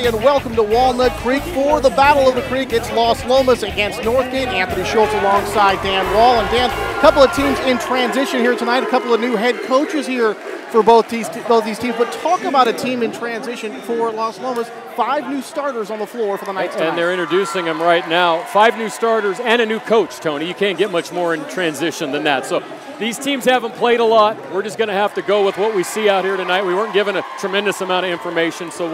everybody, and welcome to Walnut Creek for the Battle of the Creek. It's Los Lomas against Northgate. Anthony Schultz alongside Dan Wall. And Dan, a couple of teams in transition here tonight, a couple of new head coaches here for both these teams. But talk about a team in transition for Los Lomas. 5 new starters on the floor for the Knights tonight. And they're introducing them right now. 5 new starters and a new coach, Tony. You can't get much more in transition than that. So these teams haven't played a lot. We're just going to have to go with what we see out here tonight. We weren't given a tremendous amount of information, so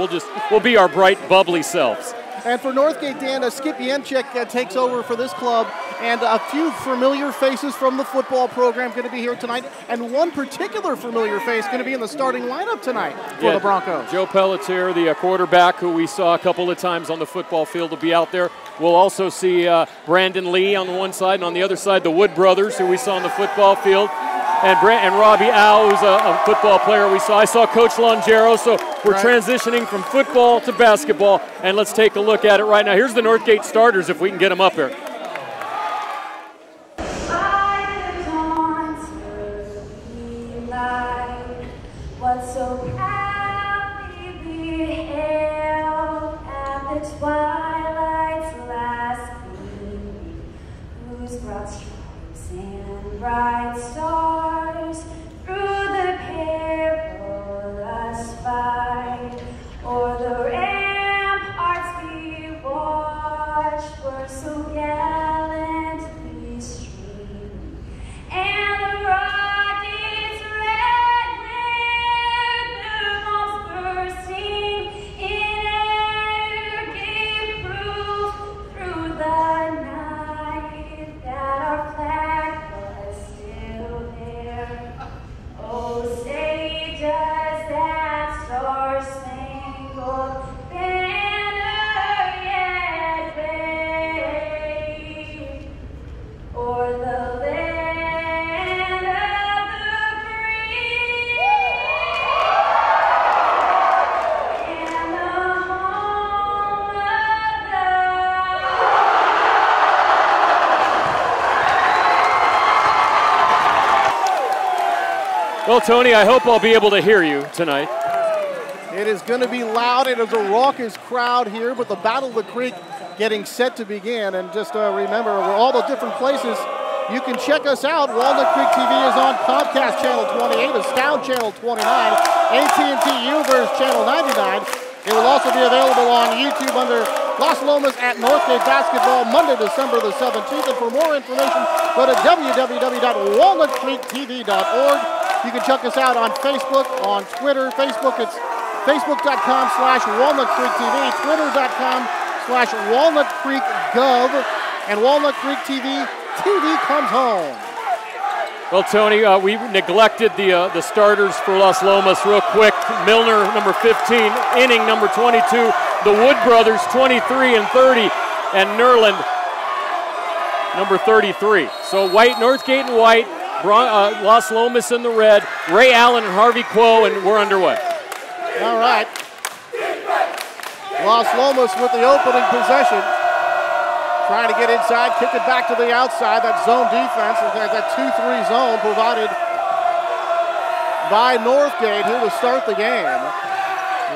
we'll be our bright, bubbly selves. And for Northgate, Dan, Skip Yenchek takes over for this club, and a few familiar faces from the football program going to be here tonight, and one particular familiar face going to be in the starting lineup tonight for the Broncos. Joe Pelletier, the quarterback who we saw a couple of times on the football field, will be out there. We'll also see Brandon Lee on the one side, and on the other side, the Wood brothers, who we saw on the football field. And Robbie Au, who's a football player we saw. I saw Coach Longero, so we're transitioning from football to basketball, and let's take a look at it right now. Here's the Northgate starters, if we can get them up here. Bright stars through the perilous fight, o'er the ramparts we watched were so gallantly streaming, and the rockets red with their bombs bursting in air gave proof through the night that our flag was still there. Oh, say does that star-spangled banner yet wave o'er the land of the free and the home of the Well, Tony, I hope I'll be able to hear you tonight. It is going to be loud. It is a raucous crowd here, but the Battle of the Creek getting set to begin. And just remember, we're all the different places. You can check us out. Walnut Creek TV is on Comcast Channel 28, Astound Channel 29, AT&T Universe Channel 99. It will also be available on YouTube under Los Lomas at Northgate Basketball Monday, December the 17th. And for more information, go to www.walnutcreektv.org. You can check us out on Facebook, on Twitter. Facebook, it's facebook.com/WalnutCreekTV, twitter.com/WalnutCreekGov, and Walnut Creek TV comes home. Well, Tony, we neglected the starters for Los Lomas real quick. Milner, number 15, inning number 22. The Wood brothers, 23 and 30, and Nerland, number 33. So White, Northgate and White, Los Lomas in the red, Ray Allen and Harvey Quo, and we're underway. All right. Los Lomas with the opening possession. Trying to get inside, kick it back to the outside. That zone defense, that 2-3 zone provided by Northgate here to start the game.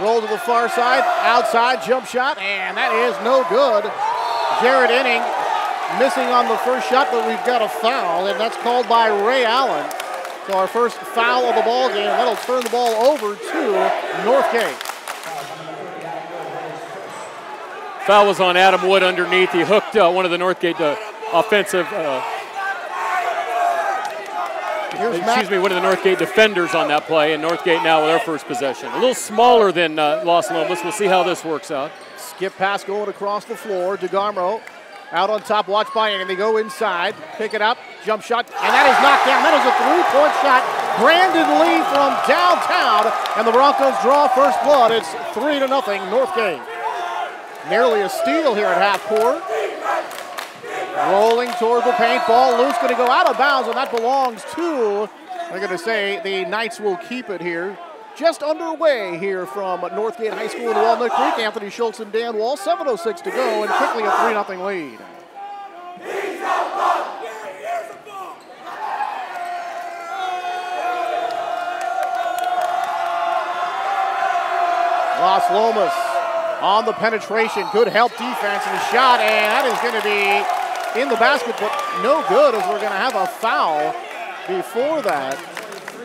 Roll to the far side, outside, jump shot, and that is no good. Jared Inning missing on the first shot, but we've got a foul, and that's called by Ray Allen. So our first foul of the ball game, that'll turn the ball over to Northgate. Foul was on Adam Wood underneath. He hooked one of the Northgate offensive, one of the Northgate defenders on that play, and Northgate now with their first possession. A little smaller than Los Lomas. We'll see how this works out. Skip pass going across the floor. DeGarmo out on top, watched by Inning. They go inside, pick it up, jump shot, and that is knocked down. That is a 3-point shot. Brandon Lee from downtown, and the Broncos draw first blood. It's 3-0 Northgate. Nearly a steal here at half court. Rolling toward the paint, ball loose, going to go out of bounds, and that belongs to, they're going to say the Knights will keep it here. Just underway here from Northgate High School in Walnut Creek. Anthony Schultz and Dan Wall, 7:06 to go, and quickly a 3-0 lead. Los Lomas on the penetration. Good help defense and a shot, and that is going to be in the basket, but no good as we're going to have a foul before that.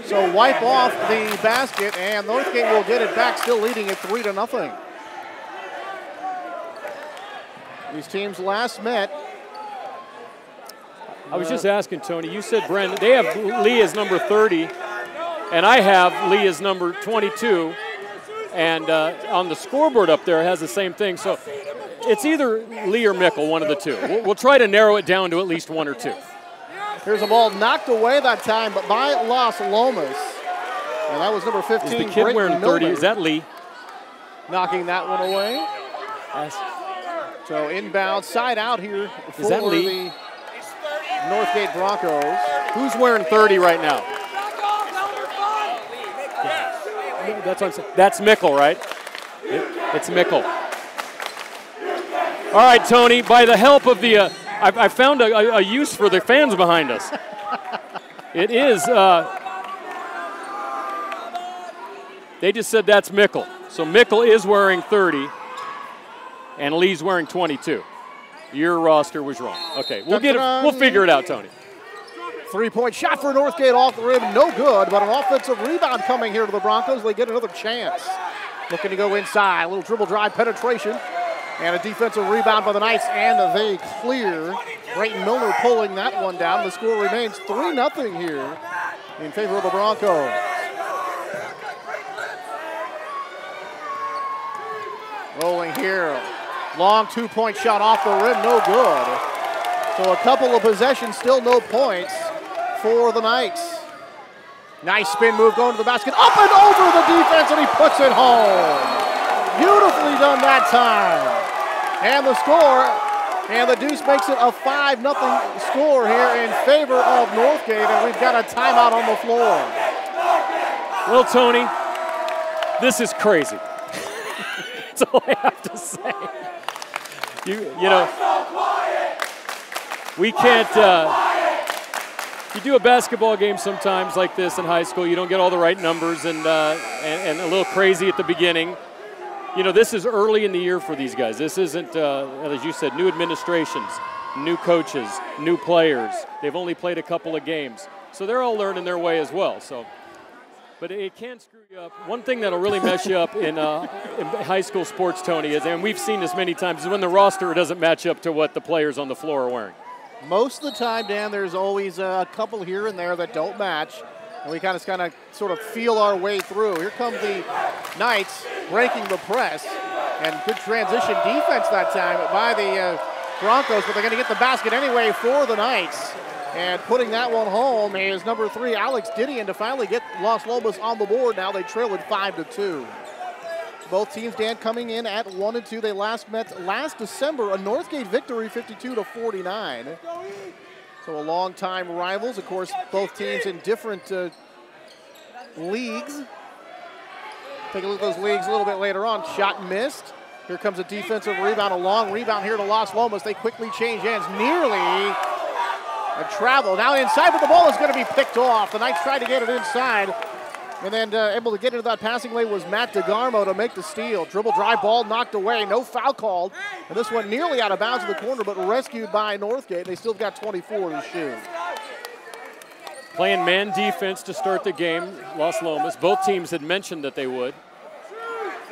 So wipe off the basket, and Northgate will get it back, still leading it 3-0. These teams last met. I was just asking, Tony, you said, Brandon, they have Lee as number 30, and I have Lee as number 22, and on the scoreboard up there it has the same thing. So it's either Lee or Mickle, one of the two. We'll try to narrow it down to at least one or two. Here's a ball knocked away that time, but by Los Lomas. And that was number 15. Is the kid wearing 30? Miller, is that Lee? knocking that one away. Yes. So inbound, side out here for Is that Lee? the Northgate Broncos. Who's wearing 30 right now? That's what I'm saying. That's Mickle, right? It's Mickle. All right, Tony, by the help of the, I found a use for the fans behind us. It is, they just said that's Mickle. So Mickle is wearing 30, and Lee's wearing 22. Your roster was wrong. Okay, we'll figure it out, Tony. Three-point shot for Northgate off the rim, no good, but an offensive rebound coming here to the Broncos. They get another chance. Looking to go inside, a little dribble drive penetration, and a defensive rebound by the Knights, and they clear. Brayton Milner pulling that one down. The score remains 3-0 here in favor of the Broncos. Rolling here, long two-point shot off the rim, no good. So a couple of possessions, still no points for the Knights. Nice spin move going to the basket, up and over the defense, and he puts it home. Beautifully done that time. And the score, and the Deuce makes it a 5-0 score here in favor of Northgate, and we've got a timeout on the floor. Well, Tony, this is crazy. That's all I have to say. You know, we can't, you do a basketball game sometimes like this in high school, you don't get all the right numbers and a little crazy at the beginning. You know, this is early in the year for these guys. This isn't, as you said, new administrations, new coaches, new players. They've only played a couple of games. So they're all learning their way as well. So, but it can screw you up. One thing that'll really mess you up in high school sports, Tony, is, and we've seen this many times, is when the roster doesn't match up to what the players on the floor are wearing. Most of the time, Dan, there's always a couple here and there that don't match, and we kind of sort of feel our way through. Here come the Knights breaking the press, and good transition defense that time by the Broncos, but they're going to get the basket anyway for the Knights. And putting that one home is number 3, Alex Didion, to finally get Los Lomas on the board. Now they trail it 5-2. Both teams, Dan, coming in at 1-2. They last met last December, a Northgate victory, 52-49. So a long-time rivals. Of course, both teams in different leagues. Take a look at those leagues a little bit later on. Shot missed. Here comes a defensive rebound, a long rebound here to Los Lomas. They quickly change ends. Nearly a travel. Now inside, but the ball is going to be picked off. The Knights tried to get it inside. And then able to get into that passing lane was Matt DeGarmo to make the steal. Dribble drive, ball knocked away, no foul called. And this one nearly out of bounds in the corner, but rescued by Northgate. They still got 24 to shoot. Playing man defense to start the game, Los Lomas. Both teams had mentioned that they would.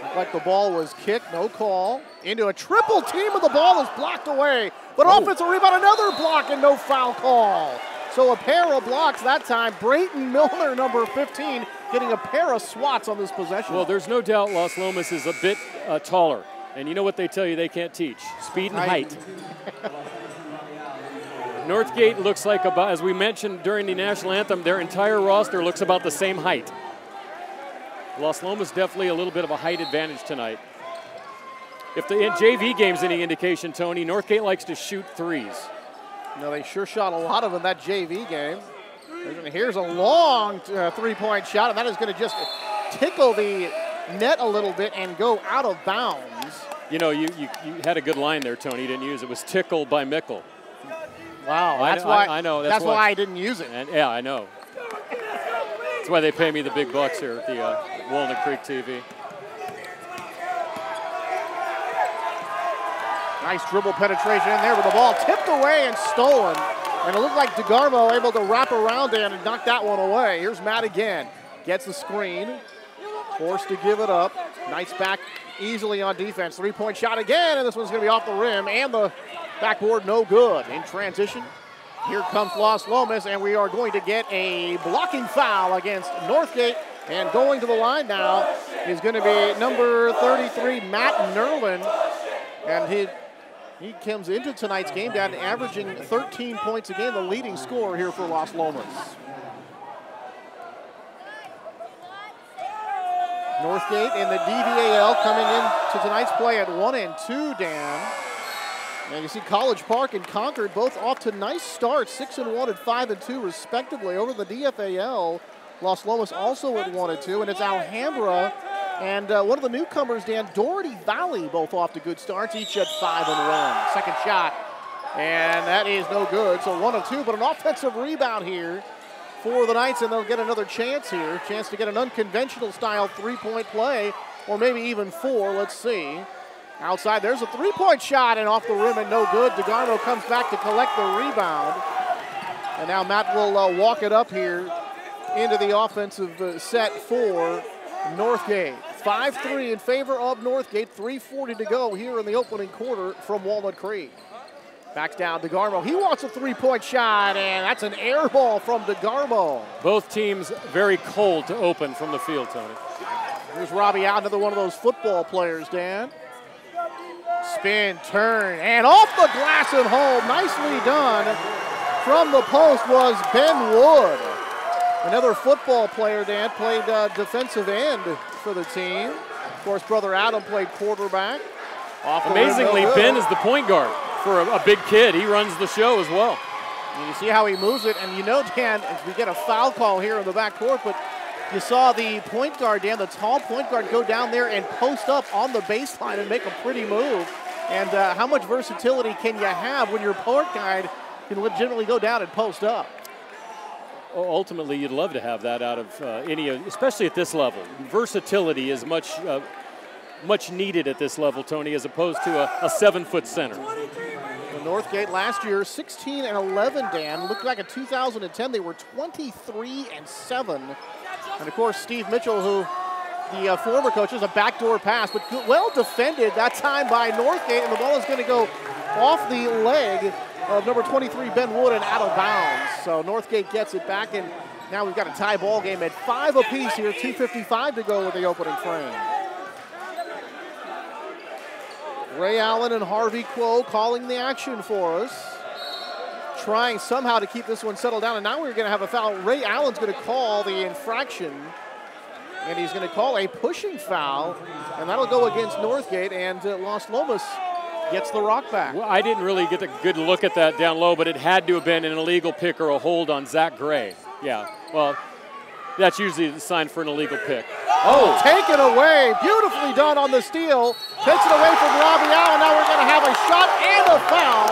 Looked like the ball was kicked, no call. Into a triple team, and the ball is blocked away. But offensive rebound, another block, and no foul call. So a pair of blocks that time. Brayton Milner, number 15, getting a pair of swats on this possession. Well, there's no doubt Los Lomas is a bit taller. And you know what they tell you they can't teach? Speed and height. Northgate looks like about, as we mentioned during the national anthem, their entire roster looks about the same height. Los Lomas definitely a little bit of a height advantage tonight. If the JV game's any indication, Tony, Northgate likes to shoot threes. No, they sure shot a lot of them in that JV game. Here's a long three-point shot, and that is going to just tickle the net a little bit and go out of bounds. You know, you had a good line there, Tony. You didn't use it. It was tickled by Mickle. Wow, I know. That's why I didn't use it. And, yeah, I know. That's why they pay me the big bucks here at the Walnut Creek TV. Nice dribble penetration in there with the ball tipped away and stolen. And it looked like DeGarmo able to wrap around Dan and knock that one away. Here's Matt again. Gets the screen. Forced to give it up. Knights back easily on defense. Three-point shot again, and this one's going to be off the rim. And the backboard no good. In transition, here comes Los Lomas, and we are going to get a blocking foul against Northgate. And going to the line now is going to be number 33, Matt Nerlin. And he comes into tonight's game down averaging 13 points a game, the leading scorer here for Los Lomas. Northgate in the DVAL coming into tonight's play at 1 and 2, Dan. And you see College Park and Concord both off to nice starts, 6 and 1 and 5 and 2 respectively. Over the DFAL, Los Lomas also at 1 and 2, and it's Alhambra and one of the newcomers, Dan, Doherty Valley, both off to good starts, each at 5 and 1. Second shot, and that is no good. So 1 of 2, but an offensive rebound here for the Knights, and they'll get another chance here. Chance to get an unconventional style three-point play, or maybe even 4. Let's see. Outside, there's a three-point shot, and off the rim and no good. DeGarmo comes back to collect the rebound. And now Matt will walk it up here into the offensive set for Northgate. 5-3 in favor of Northgate. 3:40 to go here in the opening quarter from Walnut Creek. Backs down DeGarmo. He wants a three-point shot, and that's an air ball from DeGarmo. Both teams very cold to open from the field, Tony. Here's Robbie out, another one of those football players, Dan. Spin, turn, and off the glass and home. Nicely done. From the post was Ben Wood. Another football player, Dan, played defensive end for the team. Of course, brother Adam played quarterback. Amazingly, Ben is the point guard for a big kid. He runs the show as well. And you see how he moves it, and you know, Dan, we get a foul call here in the backcourt, but you saw the point guard, Dan, the tall point guard, go down there and post up on the baseline and make a pretty move. And how much versatility can you have when your point guard can legitimately go down and post up? Ultimately, you'd love to have that out of any, especially at this level. Versatility is much needed at this level, Tony, as opposed to a 7-foot center. The Northgate last year, 16 and 11, Dan. Looked like in 2010 they were 23 and 7. And of course, Steve Mitchell, who the former coach, is a backdoor pass, but well defended that time by Northgate, and the ball is going to go off the leg of number 23, Ben Wood, and out of bounds. So Northgate gets it back, and now we've got a tie ball game at 5 apiece here, 2:55 to go with the opening frame. Ray Allen and Harvey Quo calling the action for us. Trying somehow to keep this one settled down, and now we're going to have a foul. Ray Allen's going to call the infraction, and he's going to call a pushing foul, and that'll go against Northgate, and Los Lomas gets the rock back. Well, I didn't really get a good look at that down low, but it had to have been an illegal pick or a hold on Zach Gray. Yeah, well, that's usually the sign for an illegal pick. Oh, taken away. Beautifully done on the steal. Takes it away from Robbie Allen. Now we're going to have a shot and a foul.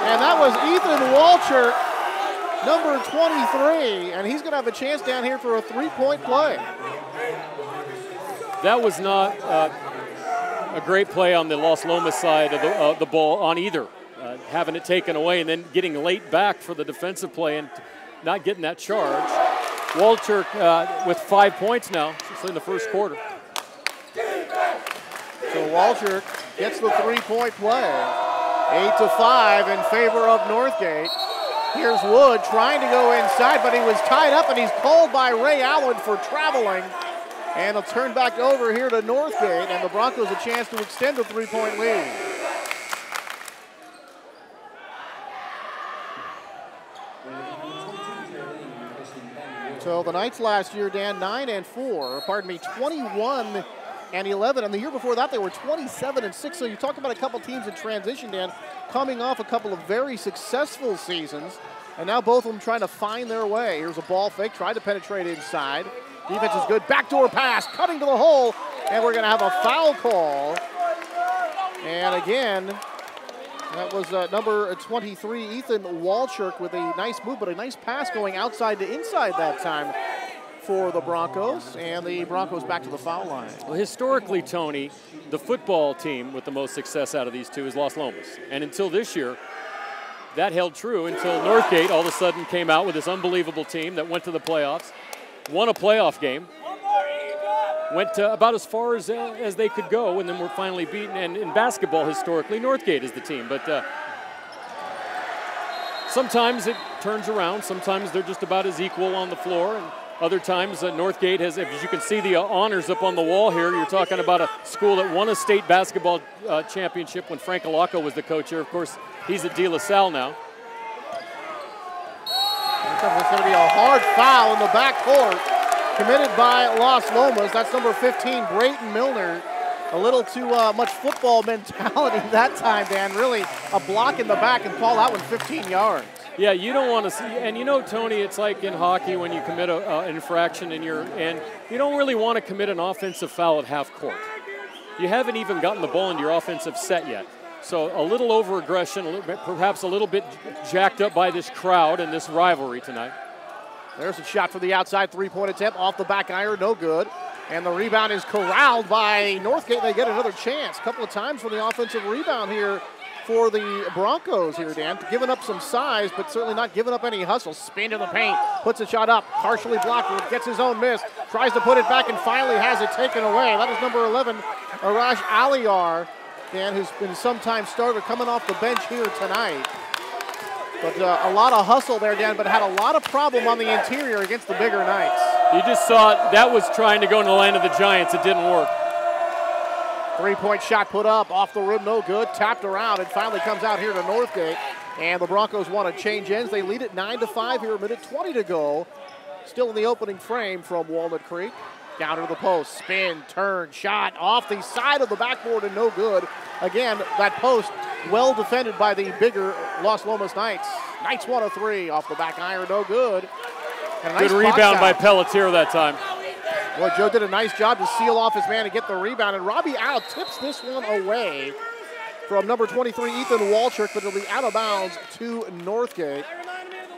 And that was Ethan Walcher, number 23. And he's going to have a chance down here for a three-point play. That was not a great play on the Los Lomas side of the ball on either. Having it taken away and then getting late back for the defensive play and not getting that charge. Walter with 5 points now in the first quarter. So Walter gets the three-point play. 8-5 in favor of Northgate. Here's Wood trying to go inside, but he was tied up, and he's called by Ray Allen for traveling. And it'll turn back over here to Northgate, and the Broncos a chance to extend the three-point lead. So the Knights last year, Dan, 9 and 4, pardon me, 21 and 11, and the year before that they were 27 and 6. So you talk about a couple teams in transition, Dan, coming off a couple of very successful seasons, and now both of them trying to find their way. Here's a ball fake, tried to penetrate inside. Defense is good, backdoor pass, cutting to the hole, and we're gonna have a foul call. And again, that was number 23, Ethan Walchuk, with a nice move, but a nice pass going outside to inside that time for the Broncos, and the Broncos back to the foul line. Well, historically, Tony, the football team with the most success out of these two is Los Lomas. And until this year, that held true until Northgate all of a sudden came out with this unbelievable team that went to the playoffs, won a playoff game, went about as far as they could go, and then were finally beaten. And in basketball, historically, Northgate is the team. But sometimes it turns around. Sometimes they're just about as equal on the floor. And other times, Northgate has, as you can see the honors up on the wall here, you're talking about a school that won a state basketball championship when Frank Alaco was the coach here. Of course, he's at De La Salle now. There's going to be a hard foul in the backcourt committed by Los Lomas. That's number 15, Brayton Milner. A little too much football mentality that time, Dan. Really a block in the back and call out with 15 yards. Yeah, you don't want to see, and you know, Tony, it's like in hockey when you commit an infraction and you don't really want to commit an offensive foul at half court. You haven't even gotten the ball into your offensive set yet. So a little over-aggression, perhaps a little bit jacked up by this crowd and this rivalry tonight. There's a shot for the outside three-point attempt off the back iron, no good. And the rebound is corralled by Northgate. They get another chance. A couple of times for the offensive rebound here for the Broncos here, Dan. Giving up some size, but certainly not giving up any hustle. Spin to the paint, puts a shot up, partially blocked, gets his own miss, tries to put it back and finally has it taken away. That is number 11, Arash Aliyar, Dan, who's been sometime starter coming off the bench here tonight. But a lot of hustle there, Dan, but had a lot of problem on the interior against the bigger Knights. You just saw that was trying to go in the land of the Giants. It didn't work. Three-point shot put up, off the rim, no good. Tapped around, and finally comes out here to Northgate. And the Broncos want to change ends. They lead it 9-5 here, a minute 20 to go. Still in the opening frame from Walnut Creek. Down to the post, spin, turn, shot off the side of the backboard and no good. Again, that post well defended by the bigger Los Lomas Knights. Knights 1 of 3 off the back iron, no good. And a nice good rebound by Pelletier that time. Boy, Joe did a nice job to seal off his man and get the rebound. And Robbie Al tips this one away from number 23, Ethan Walchuk, but it'll be out of bounds to Northgate.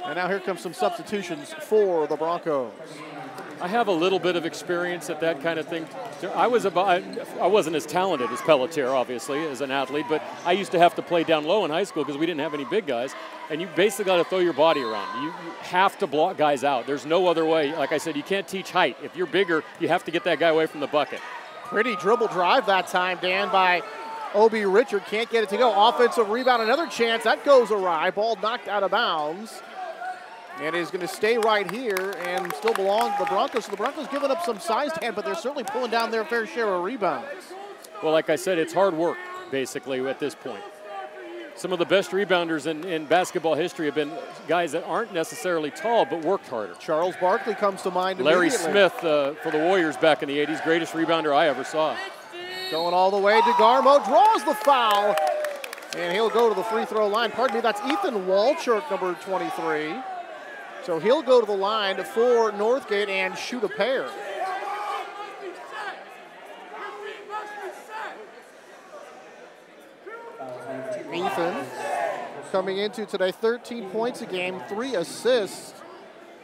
And now here comes some substitutions for the Broncos. I have a little bit of experience at that kind of thing. I wasn't as talented as Pelletier, obviously, as an athlete, but I used to have to play down low in high school because we didn't have any big guys. And you basically got to throw your body around. You have to block guys out. There's no other way. Like I said, you can't teach height. If you're bigger, you have to get that guy away from the bucket. Pretty dribble drive that time, Dan, by Obi Richard. Can't get it to go. Offensive rebound, another chance. That goes awry. Ball knocked out of bounds. And is going to stay right here and still belong to the Broncos. So the Broncos giving up some size, Dan, but they're certainly pulling down their fair share of rebounds. Well, like I said, it's hard work, basically, at this point. Some of the best rebounders in basketball history have been guys that aren't necessarily tall, but worked harder. Charles Barkley comes to mind Larry immediately. Smith for the Warriors back in the 80s, greatest rebounder I ever saw. Going all the way to Garmo, draws the foul, and he'll go to the free throw line. Pardon me, that's Ethan Walchuk, number 23. So he'll go to the line for Northgate and shoot a pair. Ethan coming into today, 13 points a game, 3 assists.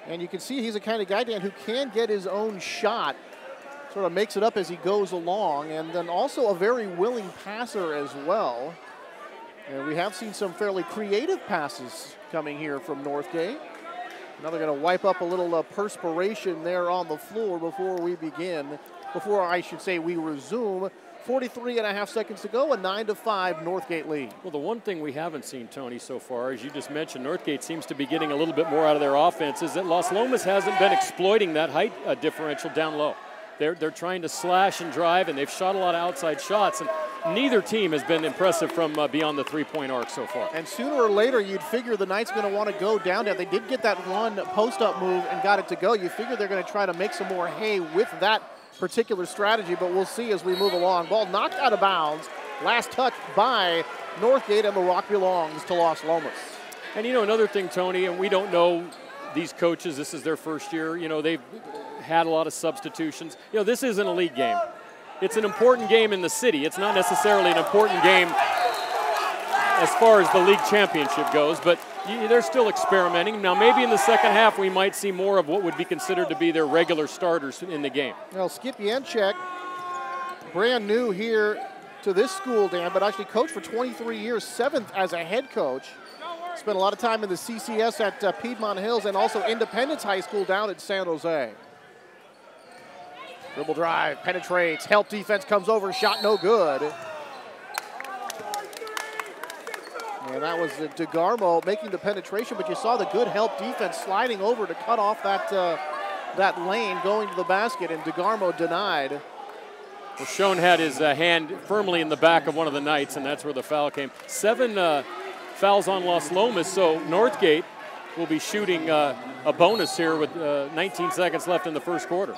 And you can see he's the kind of guy, Dan, who can get his own shot. Sort of makes it up as he goes along. And then also a very willing passer as well. And we have seen some fairly creative passes coming here from Northgate. Now they're going to wipe up a little perspiration there on the floor before we begin. Before I should say we resume. 43.5 seconds to go, a 9-5 Northgate lead. Well, the one thing we haven't seen, Tony, so far, as you just mentioned, Northgate seems to be getting a little bit more out of their offense, is that Los Lomas hasn't been exploiting that height differential down low. They're trying to slash and drive, and they've shot a lot of outside shots, and neither team has been impressive from beyond the three-point arc so far. And sooner or later, you'd figure the Knights going to want to go down there. They did get that one post-up move and got it to go. You figure they're going to try to make some more hay with that particular strategy, but we'll see as we move along. Ball knocked out of bounds. Last touch by Northgate, and the rock belongs to Los Lomas. And, you know, another thing, Tony, and we don't know these coaches, this is their first year. You know, they've had a lot of substitutions. You know, this isn't a league game. It's an important game in the city. It's not necessarily an important game as far as the league championship goes, but they're still experimenting. Now, maybe in the second half, we might see more of what would be considered to be their regular starters in the game. Well, Skip Yenchek, brand new here to this school, Dan, but actually coached for 23 years, 7th as a head coach. Spent a lot of time in the CCS at Piedmont Hills and also Independence High School down at San Jose. Dribble drive, penetrates, help defense comes over, shot no good. And that was DeGarmo making the penetration, but you saw the good help defense sliding over to cut off that lane going to the basket, and DeGarmo denied. Well, Schoen had his hand firmly in the back of one of the Knights, and that's where the foul came. 7 fouls on Los Lomas, so Northgate will be shooting a bonus here with 19 seconds left in the first quarter.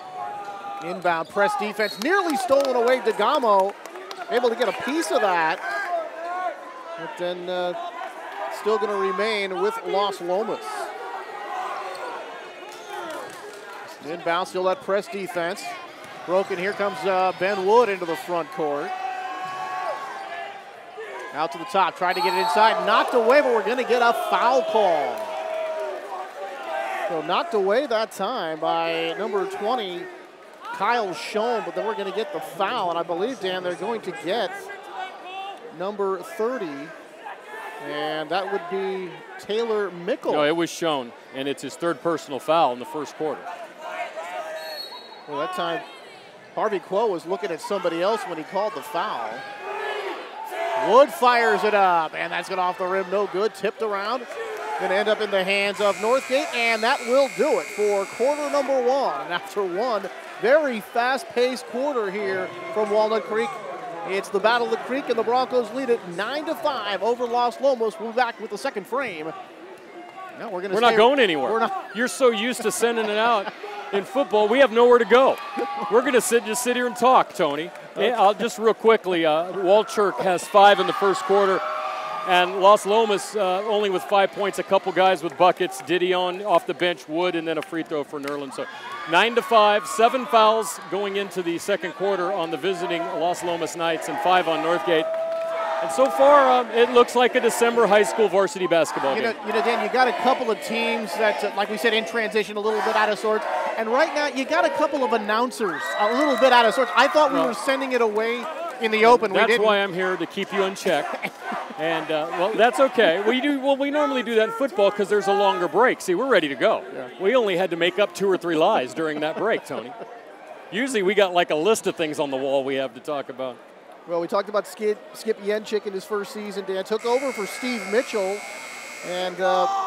Inbound press defense, nearly stolen away. DeGarmo able to get a piece of that, but then still going to remain with Los Lomas. Inbound, still that press defense. Broken, here comes Ben Wood into the front court. Out to the top, tried to get it inside, knocked away, but we're going to get a foul call. So knocked away that time by number 20, Kyle Schoen, but then we're going to get the foul, and I believe, Dan, they're going to get number 30, and that would be Taylor Mickle. No, it was Schoen, and it's his 3rd personal foul in the first quarter. Well, that time, Harvey Quo was looking at somebody else when he called the foul. Wood fires it up, and that's going off the rim, no good, tipped around. Going to end up in the hands of Northgate, and that will do it for quarter number 1. And after one very fast-paced quarter here from Walnut Creek, it's the Battle of the Creek, and the Broncos lead it 9-5 over Los Lomas. We're back with the second frame. No, we're not going anywhere. You're so used to sending it out. In football, we have nowhere to go. We're going to just sit here and talk, Tony. I'll just real quickly, Walchurch has 5 in the first quarter, and Los Lomas only with 5 points, a couple guys with buckets, Didion off the bench, Wood, and then a free throw for Nerlin. So 9-5, 7 fouls going into the second quarter on the visiting Los Lomas Knights and 5 on Northgate. And so far, it looks like a December high school varsity basketball game. You know, Dan, you got a couple of teams that, like we said, in transition, a little bit out of sorts. And right now, you got a couple of announcers a little bit out of sorts. I thought we were sending it away in the open. That's why I'm here, to keep you in check. And, well, that's okay. We normally do that in football because there's a longer break. See, we're ready to go. Yeah. We only had to make up 2 or 3 lies during that break, Tony. Usually we got like a list of things on the wall we have to talk about. Well, we talked about Skip Yenchik in his first season. Dan took over for Steve Mitchell, and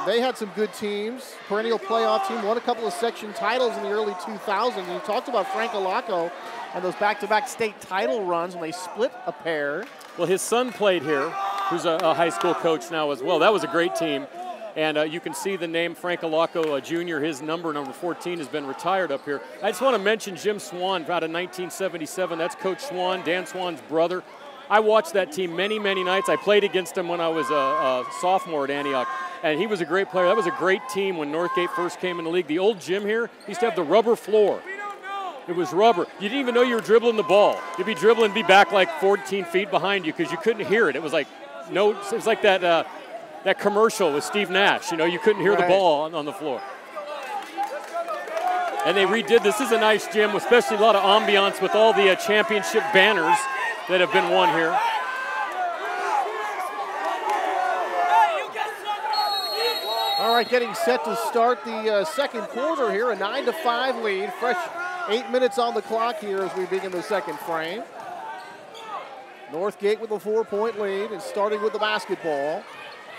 they had some good teams. Perennial playoff team, won a couple of section titles in the early 2000s. And you talked about Frank Alaco and those back-to-back state title runs when they split a pair. Well, his son played here, who's a high school coach now as well. That was a great team. And you can see the name Frank Alaco Jr., his number 14, has been retired up here. I just want to mention Jim Swan out of 1977. That's Coach Swan, Dan Swan's brother. I watched that team many, many nights. I played against him when I was a sophomore at Antioch, and he was a great player. That was a great team when Northgate first came in the league. The old gym here used to have the rubber floor. It was rubber. You didn't even know you were dribbling the ball. You'd be dribbling, be back like 14 feet behind you because you couldn't hear it. It was like that commercial with Steve Nash. You know, you couldn't hear the ball on the floor. And they redid this. This is a nice gym, especially a lot of ambiance with all the championship banners that have been won here. All right, getting set to start the second quarter here, a 9-5 lead. Fresh 8 minutes on the clock here as we begin the second frame. Northgate with a 4-point lead and starting with the basketball.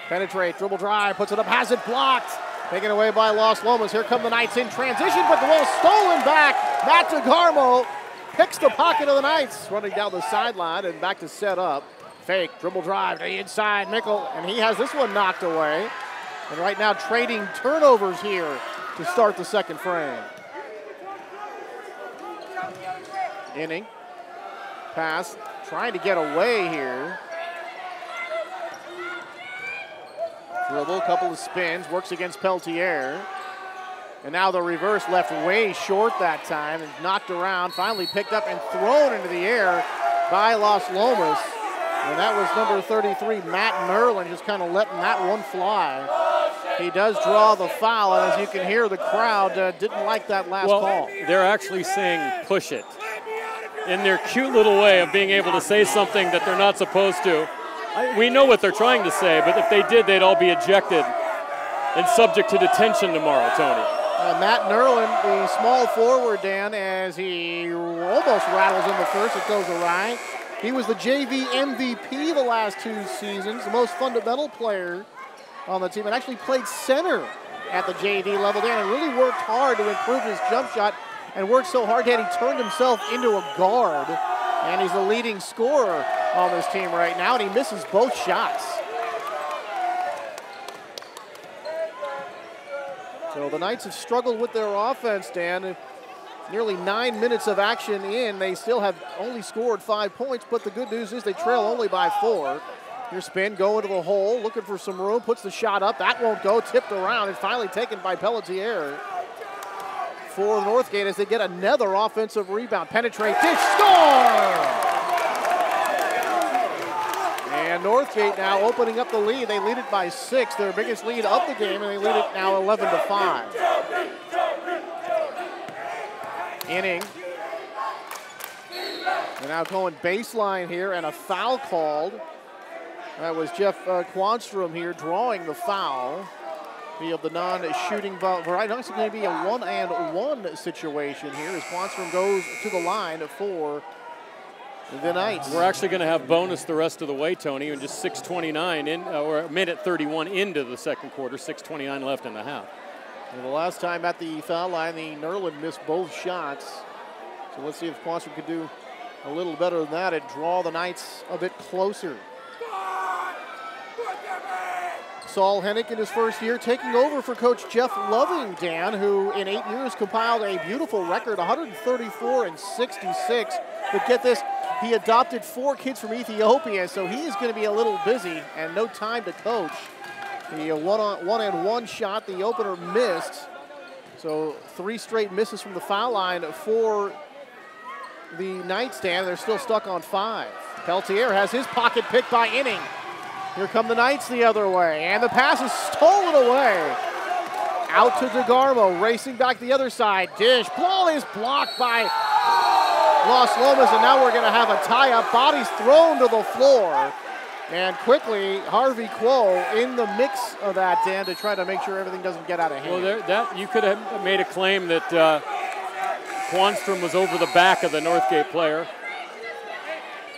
Penetrate, dribble drive, puts it up, has it blocked. Taken away by Los Lomas. Here come the Knights in transition, but the ball stolen back. Matt DeGarmo picks the pocket of the Knights, running down the sideline and back to set up. Fake, dribble drive to the inside, Mickle, and he has this one knocked away. And right now trading turnovers here to start the second frame. Inning, pass, trying to get away here. Dribble, couple of spins, works against Peltier. And now the reverse left way short that time and knocked around, finally picked up and thrown into the air by Los Lomas. And that was number 33, Matt Nerlin, just kind of letting that one fly. he does draw the foul, and as you can hear, the crowd didn't like that last call. They're actually saying push it in their cute little way of being able to say something that they're not supposed to. We know what they're trying to say, but if they did, they'd all be ejected and subject to detention tomorrow, Tony. Matt Nerlin, the small forward, Dan, as he almost rattles in the first, it goes awry. He was the JV MVP the last 2 seasons, the most fundamental player on the team, and actually played center at the JV level, Dan, and really worked hard to improve his jump shot, and worked so hard, Dan, he turned himself into a guard, and he's the leading scorer on this team right now, and he misses both shots. So the Knights have struggled with their offense, Dan. Nearly 9 minutes of action in, they still have only scored 5 points, but the good news is they trail only by 4. Here's spin, going to the hole, looking for some room, puts the shot up. That won't go, tipped around, and finally taken by Pelletier for Northgate as they get another offensive rebound. Penetrate, dish, score! And Northgate now opening up the lead. They lead it by 6, their biggest lead of the game, and they lead it now 11-5. Inning. They're now going baseline here, and a foul called. That was Jeff Quanstrom here drawing the foul. Of the non-shooting variety. It's going to be a 1-and-1 situation here as Quanstrom goes to the line for the Knights. We're actually going to have bonus the rest of the way, Tony, and just 6:29 in, or minute 31 into the second quarter, 6:29 left in the half. And the last time at the foul line, the Nerlin missed both shots. So let's see if Quanstrom could do a little better than that and draw the Knights a bit closer. Saul Hennick in his first year taking over for Coach Jeff Loving, Dan, who in 8 years compiled a beautiful record, 134-66. But get this, he adopted 4 kids from Ethiopia, so he is going to be a little busy and no time to coach. The 1-and-1 shot, the opener missed. So 3 straight misses from the foul line for the Knights, Dan. They're still stuck on 5. Pelletier has his pocket picked by Inning. Here come the Knights the other way, and the pass is stolen away. Out to DeGarmo, racing back the other side. Dish, ball is blocked by Los Lomas, and now we're going to have a tie-up. Bodies thrown to the floor. And quickly, Harvey Quo in the mix of that, Dan, to try to make sure everything doesn't get out of hand. Well, you could have made a claim that Quanstrom was over the back of the Northgate player,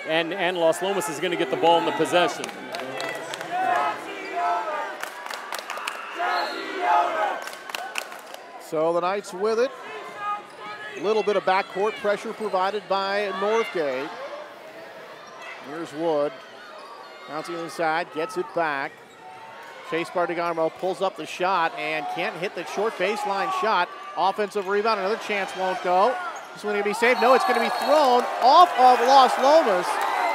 and Los Lomas is going to get the ball in the possession. So the Knights with it. A little bit of backcourt pressure provided by Northgate. Here's Wood. Bouncing inside, gets it back. Chase DeGarmo pulls up the shot and can't hit the short baseline shot. Offensive rebound, another chance won't go. This one going to be saved. No, it's going to be thrown off of Los Lomas.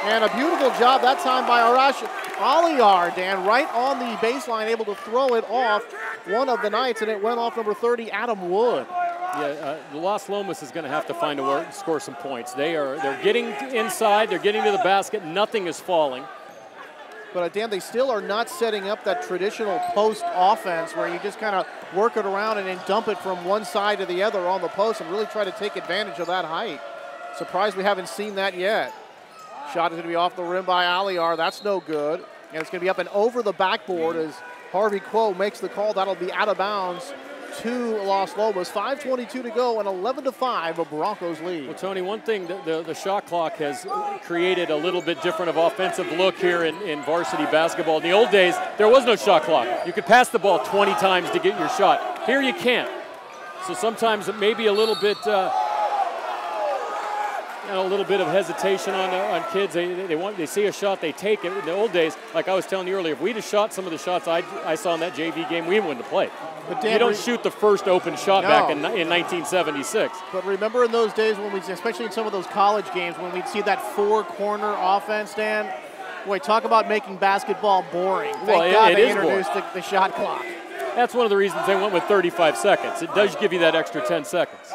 And a beautiful job that time by Arash Aliyar, Dan, right on the baseline, able to throw it off one of the Knights, and it went off number 30, Adam Wood. Yeah, Los Lomas is going to have to find a way to score some points. They're getting inside, they're getting to the basket, nothing is falling. But Dan, they still are not setting up that traditional post offense where you just kind of work it around and then dump it from one side to the other on the post and really try to take advantage of that height. Surprised we haven't seen that yet. Shot is going to be off the rim by Aliyar. That's no good. And it's going to be up and over the backboard as Harvey Quo makes the call. That'll be out of bounds to Los Lomas. 5:22 to go and 11-5, a Broncos lead. Well, Tony, one thing, the shot clock has created a little bit different of offensive look here in varsity basketball. In the old days, there was no shot clock. You could pass the ball 20 times to get your shot. Here you can't. So sometimes it may be a little bit, a little bit of hesitation on kids. They see a shot, they take it. In the old days, like I was telling you earlier, if we'd have shot some of the shots I saw in that JV game, we wouldn't have played. But Dan, you don't shoot the first open shot back in 1976. But remember in those days when especially in some of those college games, when we'd see that 4-corner offense, Dan, boy, talk about making basketball boring. Thank God they introduced the shot clock. That's one of the reasons they went with 35 seconds. It does give you that extra 10 seconds.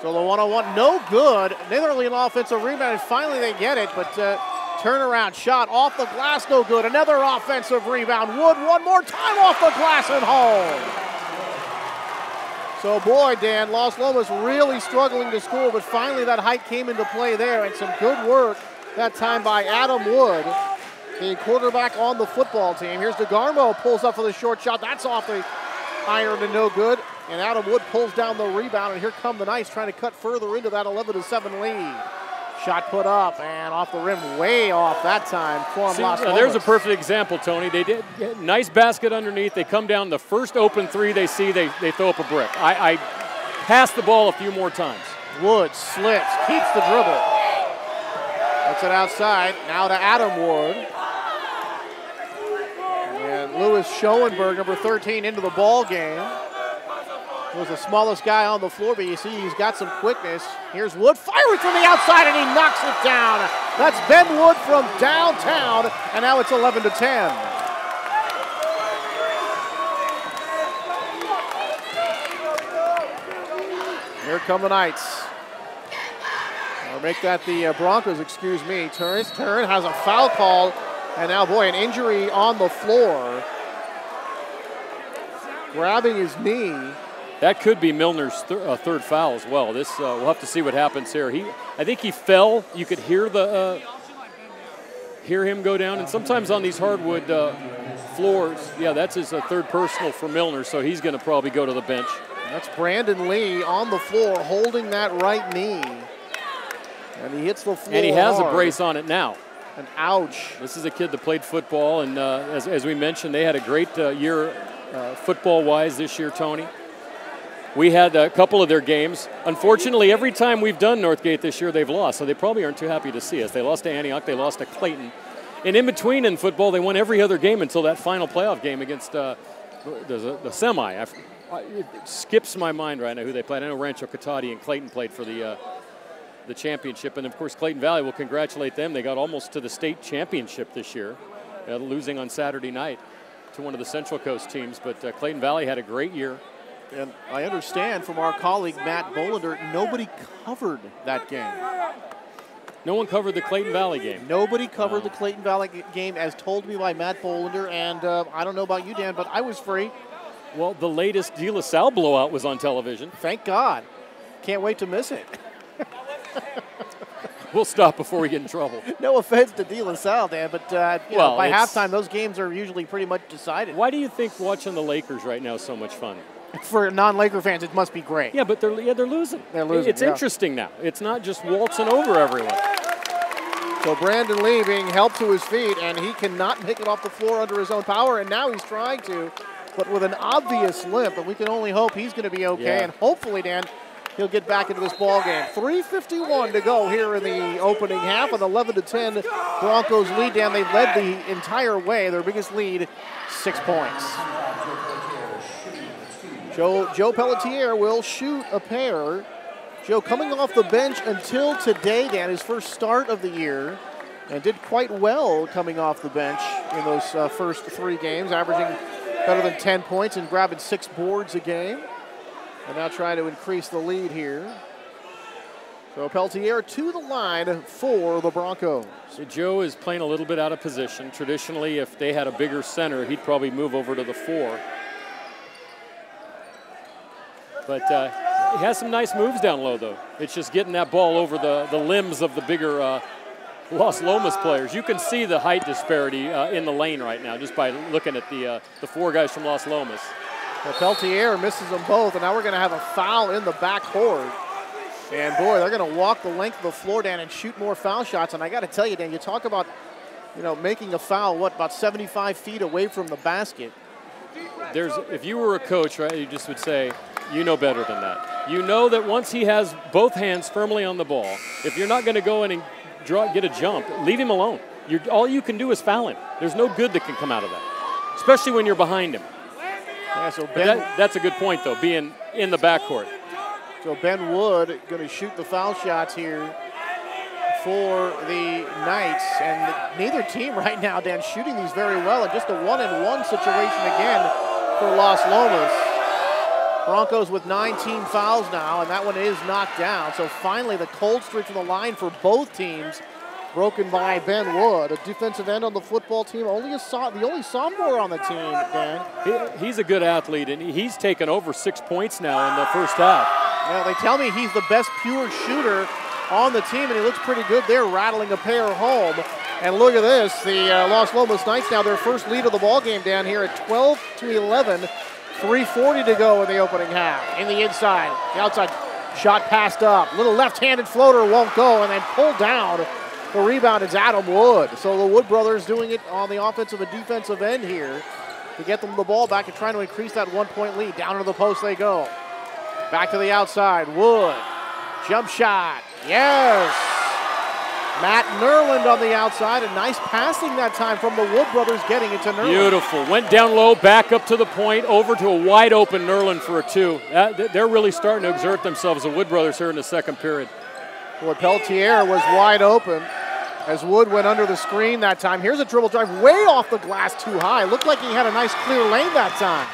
So the 1-on-1, no good. Netherlands offensive rebound, and finally they get it, but Turnaround shot off the glass, no good. Another offensive rebound. Wood one more time off the glass and home. So boy, Dan, Los Lomas really struggling to score, but finally that height came into play there, and some good work that time by Adam Wood, the quarterback on the football team. Here's DeGarmo, pulls up for the short shot. That's off the iron and no good. And Adam Wood pulls down the rebound, and here come the Knights trying to cut further into that 11-7 lead. Shot put up and off the rim, way off that time from Los Lomas. There's a perfect example, Tony. They did nice basket underneath. They come down, the first open three they see, they throw up a brick. I passed the ball a few more times. Wood slips, keeps the dribble. That's it outside. Now to Adam Wood. And Lewis Schoenberg, number 13, into the ball game. Was the smallest guy on the floor, but you see he's got some quickness. Here's Wood firing from the outside, and he knocks it down. That's Ben Wood from downtown, and now it's 11-10. Here come the Knights. Or make that the Broncos, excuse me. Turn has a foul call, and now, boy, an injury on the floor. Grabbing his knee. That could be Milner's third foul as well. This we'll have to see what happens here. I think he fell. You could hear him go down. And sometimes on these hardwood floors, yeah, that's his third personal for Milner. So he's going to probably go to the bench. That's Brandon Lee on the floor holding that right knee, and he hits the floor. And he has hard. a brace on it now. And ouch! This is a kid that played football, and as we mentioned, they had a great year football-wise this year, Tony. We had a couple of their games. Unfortunately, every time we've done Northgate this year, they've lost, so they probably aren't too happy to see us. They lost to Antioch, they lost to Clayton. And in between in football, they won every other game until that final playoff game against the semi. It skips my mind right now who they played. I know Rancho Cotati and Clayton played for the championship. And, of course, Clayton Valley will congratulate them. They got almost to the state championship this year, losing on Saturday night to one of the Central Coast teams. But Clayton Valley had a great year. And I understand from our colleague Matt Bolender, nobody covered that game. No one covered the Clayton Valley game. Nobody covered the Clayton Valley game, as told me by Matt Bolender. And I don't know about you, Dan, but I was free. Well, the latest De La Salle blowout was on television. Thank God. Can't wait to miss it. We'll stop before we get in trouble. No offense to De La Salle, Dan, but know, by halftime, those games are usually pretty much decided. Why do you think watching the Lakers right now is so much fun? For non-Laker fans, it must be great. Yeah, but they're losing. They're losing. It's interesting now. It's not just waltzing over everyone. So Brandon Lee being helped to his feet, and he cannot make it off the floor under his own power, and now he's trying to, but with an obvious limp, and we can only hope he's going to be okay, Yeah. and hopefully, Dan, he'll get back into this ball game. 3:51 to go here in the opening half, an 11-10 Broncos lead. Dan, they led the entire way. Their biggest lead, 6 points. Joe Pelletier will shoot a pair. Joe coming off the bench until today, Dan, his first start of the year, and did quite well coming off the bench in those first 3 games, averaging better than 10 points and grabbing 6 boards a game. And now trying to increase the lead here. So Pelletier to the line for the Broncos. So Joe is playing a little bit out of position. Traditionally, if they had a bigger center, he'd probably move over to the 4. But he has some nice moves down low, though. It's just getting that ball over the limbs of the bigger Los Lomas players. You can see the height disparity in the lane right now just by looking at the 4 guys from Los Lomas. Well, Pelletier misses them both, and now we're going to have a foul in the backcourt. And, boy, they're going to walk the length of the floor, Dan, and shoot more foul shots. And I got to tell you, Dan, you talk about, making a foul, about 75 feet away from the basket. If you were a coach, right, you just would say, you know better than that. You know that once he has both hands firmly on the ball, if you're not going to go in and get a jump, leave him alone. All you can do is foul him. There's no good that can come out of that, especially when you're behind him. Yeah, so that's a good point, though, being in the backcourt. So Ben Wood going to shoot the foul shots here for the Knights. And neither team right now, Dan, shooting these very well. And just a 1-and-1 situation again for Los Lomas. Broncos with 9 team fouls now, and that one is knocked down. So finally the cold streak from the line for both teams broken by Ben Wood, a defensive end on the football team, the only sophomore on the team, Dan. He's a good athlete, and he's taken over 6 points now in the first half. Well, they tell me he's the best pure shooter on the team, and he looks pretty good there, rattling a pair home. And look at this, the Los Lomas Knights now their first lead of the ball game down here at 12-11, 3:40 to go in the opening half. In the inside, the outside shot passed up, little left-handed floater won't go, and then pulled down. The rebound is Adam Wood. So the Wood brothers doing it on the offensive and defensive end here to get them the ball back and trying to increase that 1-point lead. Down to the post they go. Back to the outside, Wood, jump shot, yes! Matt Nerland on the outside, and nice passing that time from the Wood brothers getting it to Nerland. Beautiful, went down low, back up to the point, over to a wide open Nerland for a 2. They're really starting to exert themselves, the Wood brothers here in the second period. Boy, Peltier was wide open as Wood went under the screen that time. Here's a dribble drive way off the glass too high. Looked like he had a nice clear lane that time.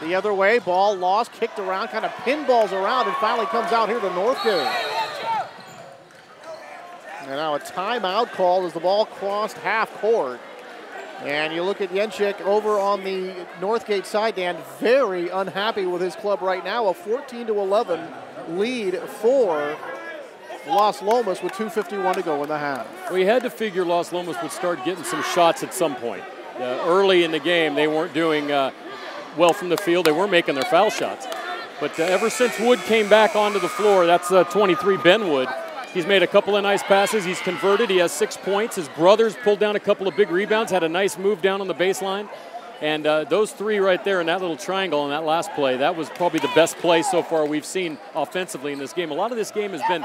The other way, ball lost, kicked around, kind of pinballs around, and finally comes out here to Northgate. And now a timeout called as the ball crossed half court. And you look at Yenchik over on the Northgate side, Dan, very unhappy with his club right now. A 14-11 lead for Los Lomas with 2:51 to go in the half. Well, you had to figure Los Lomas would start getting some shots at some point. Early in the game, they weren't doing well from the field. They weren't making their foul shots. But ever since Wood came back onto the floor, that's 23 Ben Wood. He's made a couple of nice passes. He's converted. He has 6 points. His brothers pulled down a couple of big rebounds, had a nice move down on the baseline. And those 3 right there in that little triangle in that last play, that was probably the best play so far we've seen offensively in this game. A lot of this game has been,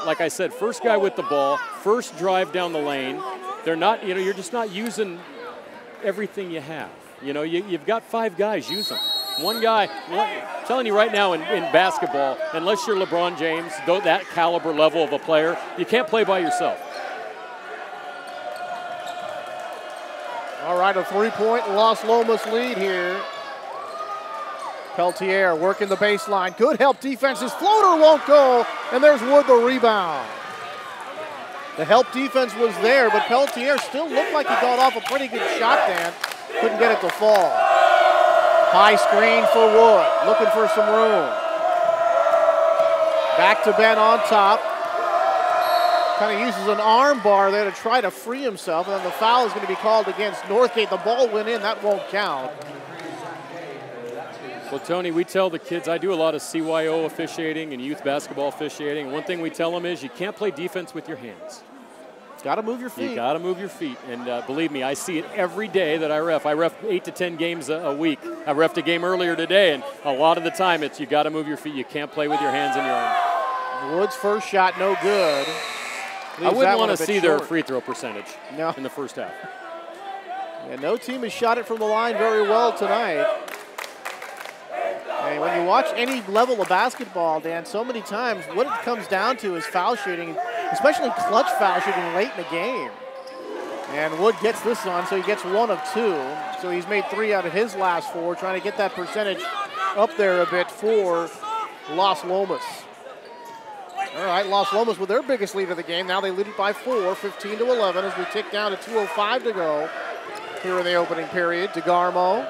like I said, first guy with the ball, first drive down the lane. They're not, you're just not using everything you have. You've got 5 guys, use them. One guy, I'm telling you right now in basketball, unless you're LeBron James, that caliber level of a player, you can't play by yourself. All right, a 3-point Los Lomas lead here. Peltier working the baseline. Good help defense. His floater won't go, and there's Wood the rebound. The help defense was there, but Peltier still looked like he got off a pretty good shot, Dan. Couldn't get it to fall. High screen for Wood, looking for some room. Back to Ben on top. Kind of uses an arm bar there to try to free himself, and then the foul is going to be called against Northgate. The ball went in, that won't count. Well, Tony, we tell the kids, I do a lot of CYO officiating and youth basketball officiating, and one thing we tell them is you can't play defense with your hands. Got to move your feet. You got to move your feet, and believe me, I see it every day that I ref. I ref 8 to 10 games a week. I refed a game earlier today, and a lot of the time it's you got to move your feet. You can't play with your hands and your arms. Wood's first shot no good. I wouldn't want to see their free throw percentage in the first half. Yeah, no team has shot it from the line very well tonight. And when you watch any level of basketball, Dan, so many times what it comes down to is foul shooting, especially clutch foul shooting late in the game. And Wood gets this on, so he gets 1 of 2. So he's made 3 out of his last 4, trying to get that percentage up there a bit for Los Lomas. All right, Los Lomas with their biggest lead of the game. Now they lead it by 4, 15-11 as we tick down to 2:05 to go here in the opening period. DeGarmo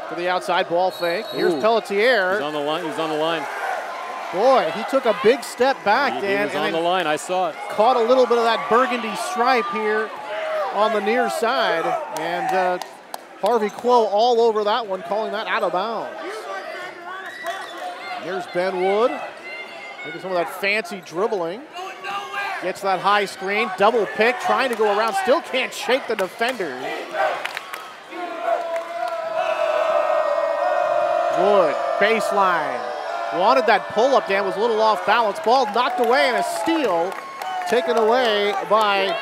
to the outside, ball fake. Here's Pelletier. He's on the line. He's on the line. Boy, he took a big step back, Dan. He was on the line. I saw it. Caught a little bit of that burgundy stripe here on the near side. And Harvey Quo all over that one, calling that out of bounds. Here's Ben Wood. Look at some of that fancy dribbling. Gets that high screen, double pick, trying to go around, still can't shake the defender. Wood, baseline. Wanted that pull-up, Dan, was a little off balance. Ball knocked away and a steal taken away by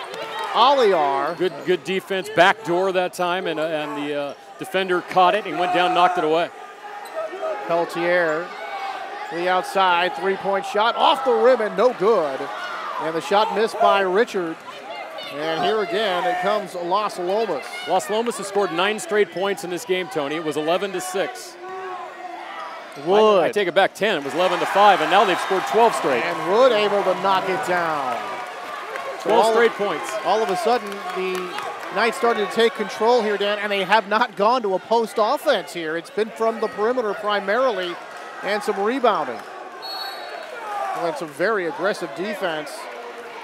Aliar. Good defense, backdoor that time, and the defender caught it and went down, knocked it away. Peltier to the outside, 3-point shot off the rim and no good. And the shot missed by Richard. And here again, it comes Los Lomas. Los Lomas has scored 9 straight points in this game, Tony. It was 11-6. Wood. I take it back 10. It was 11-5, and now they've scored 12 straight. And Wood able to knock it down. 12 straight points. All of a sudden, the Knights started to take control here, Dan, and they have not gone to a post offense here. It's been from the perimeter primarily and some rebounding. And some very aggressive defense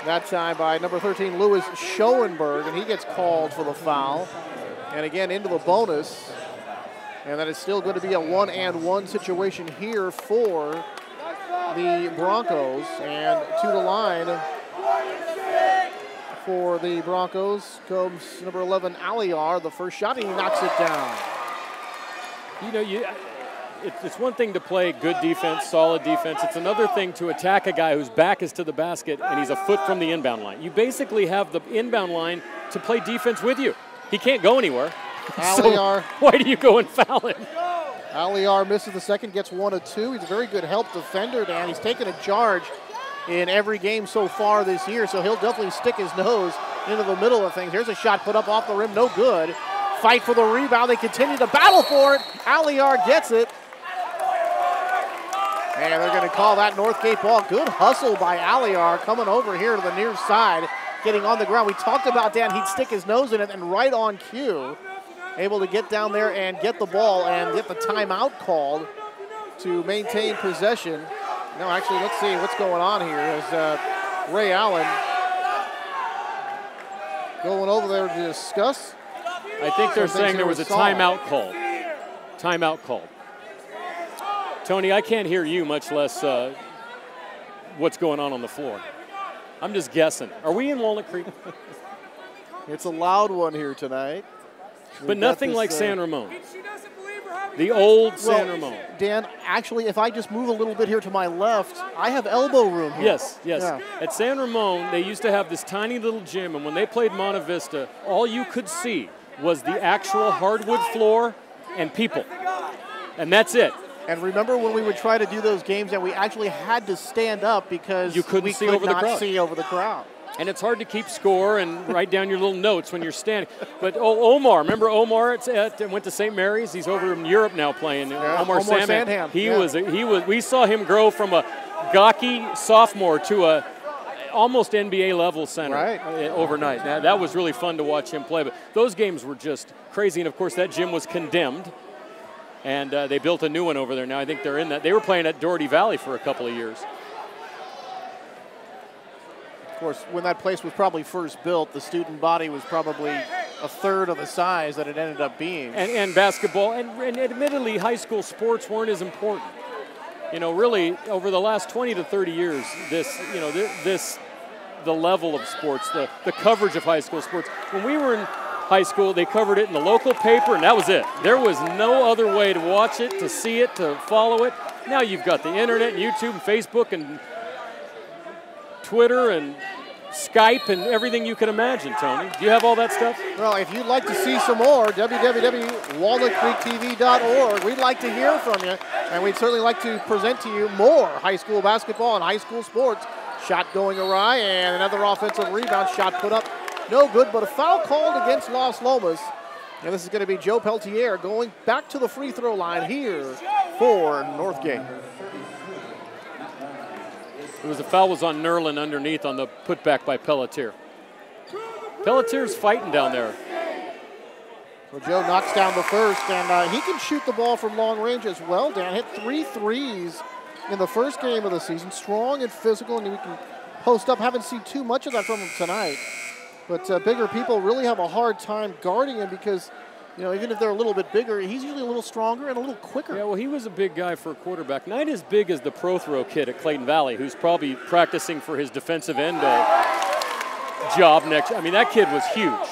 that time by number 13, Lewis Schoenberg, and he gets called for the foul. And again, into the bonus. And that is still going to be a 1-and-1 situation here for the Broncos. And to the line for the Broncos comes number 11, Aliar. The first shot, and he knocks it down. You know, it's one thing to play good defense, solid defense. It's another thing to attack a guy whose back is to the basket and he's a foot from the inbound line. You basically have the inbound line to play defense with you. He can't go anywhere. Aliar. So why do you go and foul him? Aliar misses the second, gets 1 of 2. He's a very good help defender, Dan. He's taken a charge in every game so far this year, so he'll definitely stick his nose into the middle of things. Here's a shot put up off the rim, no good. Fight for the rebound. They continue to battle for it. Aliar gets it. And they're going to call that Northgate ball. Good hustle by Aliar coming over here to the near side, getting on the ground. We talked about, Dan, he'd stick his nose in it, and right on cue, able to get down there and get the ball and get the timeout called to maintain possession. No, actually, let's see what's going on here. Is Ray Allen going over there to discuss? I think they're saying there was a timeout called. Timeout called. Tony, I can't hear you, much less what's going on the floor. I'm just guessing. Are we in Walnut Creek? It's a loud one here tonight. But nothing like San Ramon. The old San Ramon. Dan, actually, if I just move a little bit here to my left, I have elbow room here. Yes, yes. Yeah. At San Ramon, they used to have this tiny little gym, and when they played Monte Vista, all you could see was the actual hardwood floor and people. And that's it. And remember when we would try to do those games and we actually had to stand up because you couldn't we see could over the not crowd. see over the crowd. And it's hard to keep score and write down your little notes when you're standing. But Omar, remember Omar went to St. Mary's? He's over in Europe now playing. Yeah, Omar Sandham. He was. We saw him grow from a gawky sophomore to a almost NBA level center overnight. Now, that was really fun to watch him play. But those games were just crazy. And of course, that gym was condemned. And they built a new one over there now. I think they're in that. They were playing at Doherty Valley for a couple of years. Of course, when that place was probably first built, the student body was probably a third of the size that it ended up being. And basketball, and admittedly, high school sports weren't as important. You know, really, over the last 20 to 30 years, the level of sports, the coverage of high school sports. When we were in high school, they covered it in the local paper, and that was it. There was no other way to watch it, to see it, to follow it. Now you've got the internet, and YouTube, and Facebook, and Twitter, and Skype, and everything you can imagine, Tony. Do you have all that stuff? Well, if you'd like to see some more, www.walnutcreektv.org. We'd like to hear from you, and we'd certainly like to present to you more high school basketball and high school sports. Shot going awry, and another offensive rebound shot put up. No good, but a foul called against Los Lomas. And this is going to be Joe Peltier going back to the free throw line here for Northgate. The foul was on Nerlin underneath on the putback by Pelletier. Pelletier's fighting down there. So Joe knocks down the first, and he can shoot the ball from long range as well, Dan. Hit 3 threes in the first game of the season. Strong and physical, and we can post up. Haven't seen too much of that from him tonight. But bigger people really have a hard time guarding him because, you know, even if they're a little bit bigger, he's usually a little stronger and a little quicker. Yeah, well, he was a big guy for a quarterback. Not as big as the pro throw kid at Clayton Valley, who's probably practicing for his defensive end job next. I mean, that kid was huge.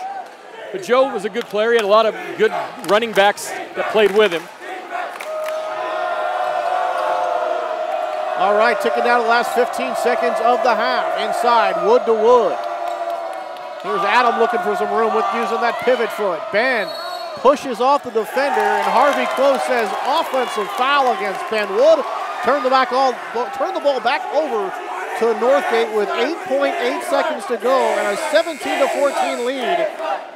But Joe was a good player. He had a lot of good running backs that played with him. All right, ticking down the last 15 seconds of the half. Inside, Wood to Wood. Here's Adam looking for some room with using that pivot foot. Ben pushes off the defender, and Harvey Close says offensive foul against Ben Wood. Turn the ball back over to Northgate with 8.8 seconds to go and a 17-14 lead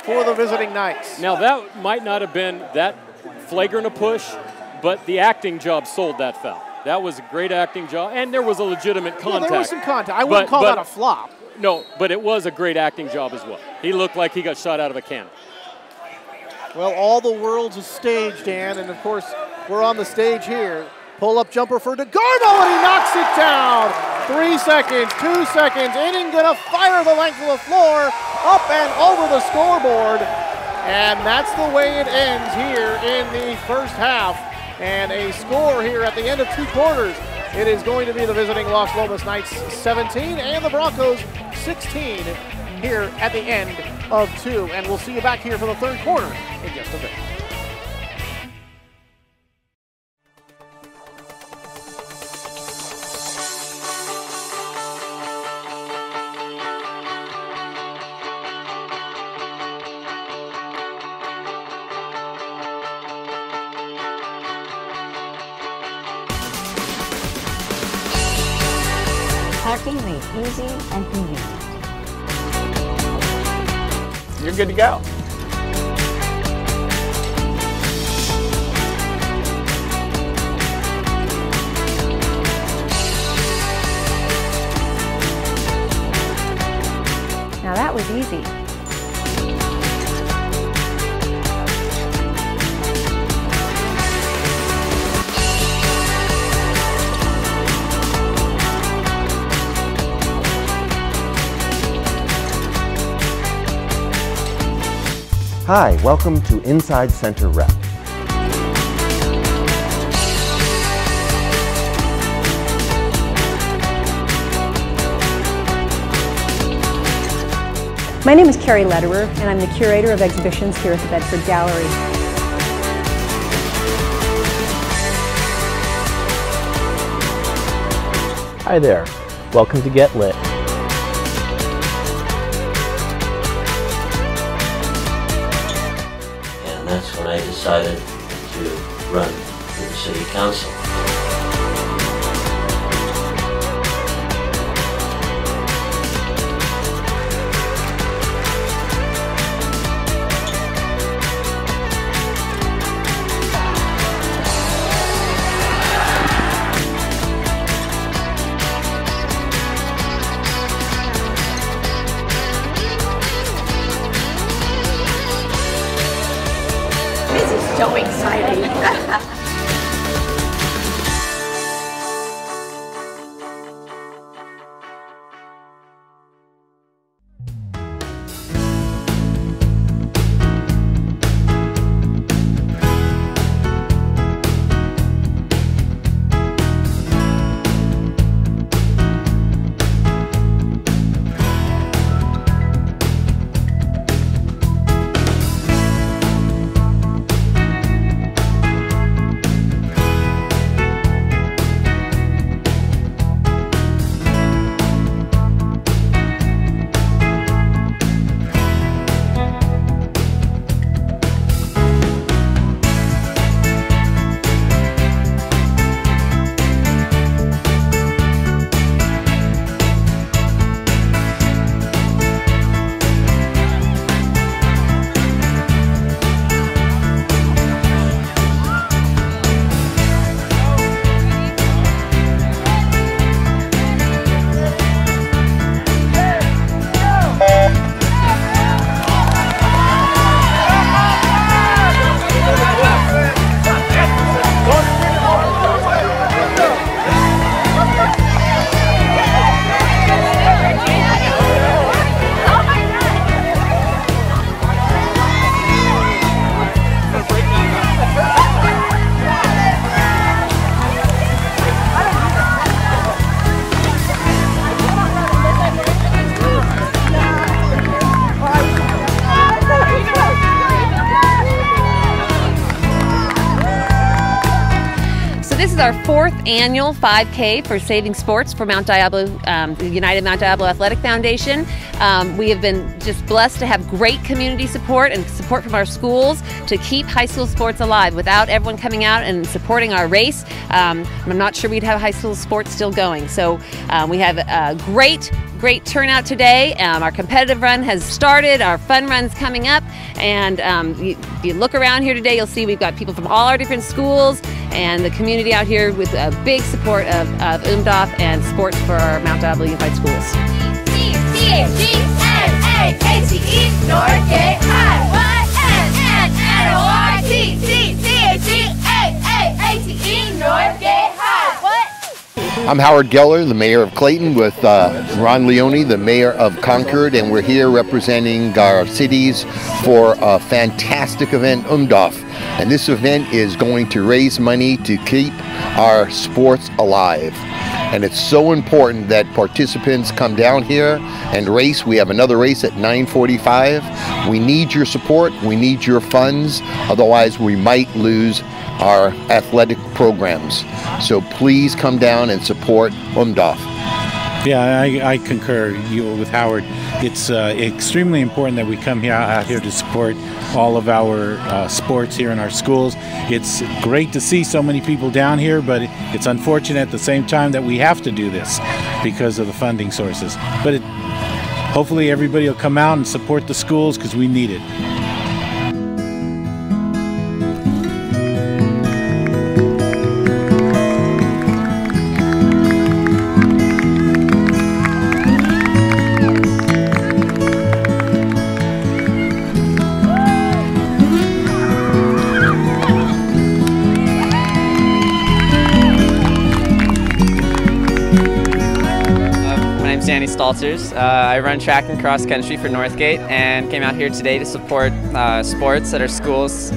for the visiting Knights. Now that might not have been that flagrant a push, but the acting job sold that foul. That was a great acting job, and there was a legitimate contact. Yeah, there was some contact. I wouldn't call that a flop. No, but it was a great acting job as well. He looked like he got shot out of a cannon. Well, all the world's a stage, Dan, and of course, we're on the stage here. Pull-up jumper for DeGarmo, and he knocks it down. 3 seconds, 2 seconds. Inning gonna fire the length of the floor, up and over the scoreboard. And that's the way it ends here in the first half. And a score here at the end of 2 quarters. It is going to be the visiting Los Lomas Knights 17 and the Broncos 16 here at the end of 2. And we'll see you back here for the third quarter in just a bit. Parking made easy and convenient. You're good to go. Now that was easy. Hi, welcome to Inside Center Rep. My name is Carrie Lederer, and I'm the curator of exhibitions here at the Bedford Gallery. Hi there. Welcome to Get Lit. And that's when I decided to run for the city council. This is so exciting. This is our 4th annual 5K for Saving Sports for Mount Diablo, the United Mount Diablo Athletic Foundation. We have been just blessed to have great community support and support from our schools to keep high school sports alive. Without everyone coming out and supporting our race, I'm not sure we'd have high school sports still going. So we have a great turnout today. Our competitive run has started, our fun run's coming up, and if you look around here today, you'll see we've got people from all our different schools and the community out here with a big support of UMDOF and sports for our Mount Diablo Unified Schools. N-N-N-O-R-T-C-C-A-T-E, Northgate High. What? N-N-N-O-R-T-C-C-A-A-T-E, Northgate High. What? I'm Howard Geller, the mayor of Clayton, with Ron Leone, the mayor of Concord, and we're here representing our cities for a fantastic event, UMDOF. And this event is going to raise money to keep our sports alive. And it's so important that participants come down here and race. We have another race at 9:45. We need your support. We need your funds. Otherwise, we might lose our athletic programs. So please come down and support UMDOF. Yeah, I concur with Howard. It's extremely important that we come out here to support all of our sports here in our schools. It's great to see so many people down here, but it's unfortunate at the same time that we have to do this because of the funding sources. But hopefully everybody will come out and support the schools because we need it. Danny Stalters. I run track and cross country for Northgate and came out here today to support sports at our schools.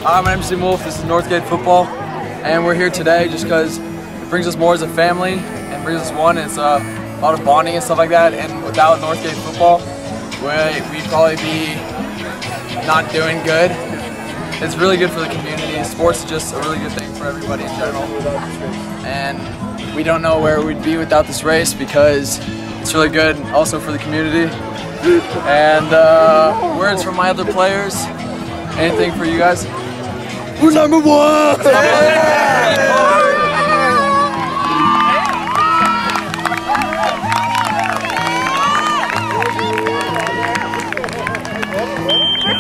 Hi, my name is Steve Wolf. This is Northgate Football, and we're here today just because it brings us more as a family and brings us one. It's a lot of bonding and stuff like that. And without Northgate Football, we'd probably be not doing good. It's really good for the community. Sports is just a really good thing for everybody in general. And we don't know where we'd be without this race because it's really good also for the community. And words from my other players. Anything for you guys? We're number one! We're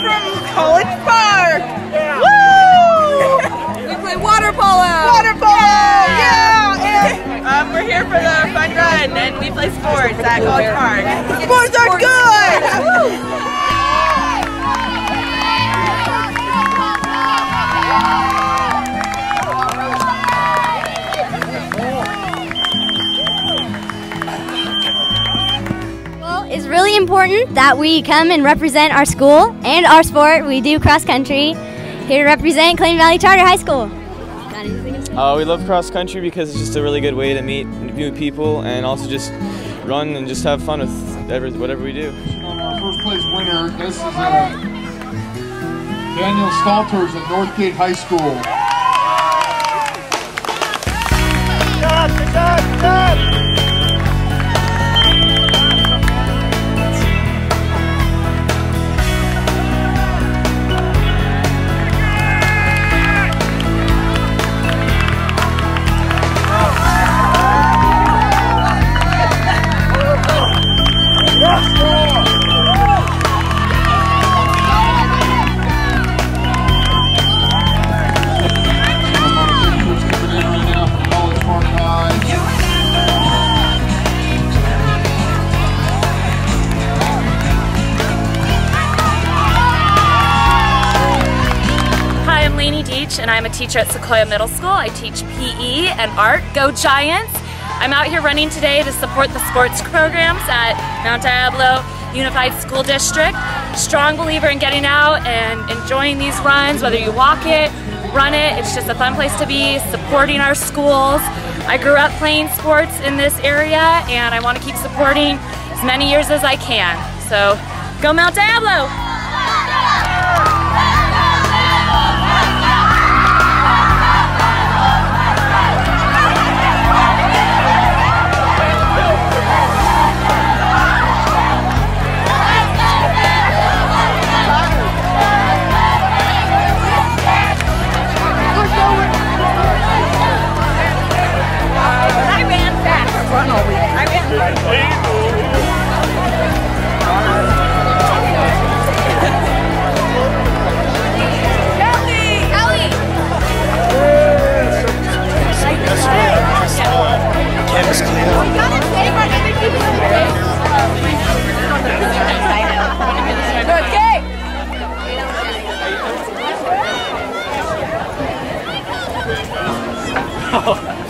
from College Park! Yeah. Woo! We play water polo! Water polo! Yeah! We're here for the fun run and we play sports at College Park. Sports are good! It's really important that we come and represent our school and our sport. We do cross country here to represent Clayton Valley Charter High School. We love cross country because it's just a really good way to meet new people and also just run and just have fun with whatever we do. Our first place winner, this is Daniel Stalters at Northgate High School. And I'm a teacher at Sequoia Middle School. I teach PE and art. Go Giants! I'm out here running today to support the sports programs at Mount Diablo Unified School District. Strong believer in getting out and enjoying these runs, whether you walk it, run it. It's just a fun place to be, supporting our schools. I grew up playing sports in this area and I want to keep supporting as many years as I can. So, go Mount Diablo!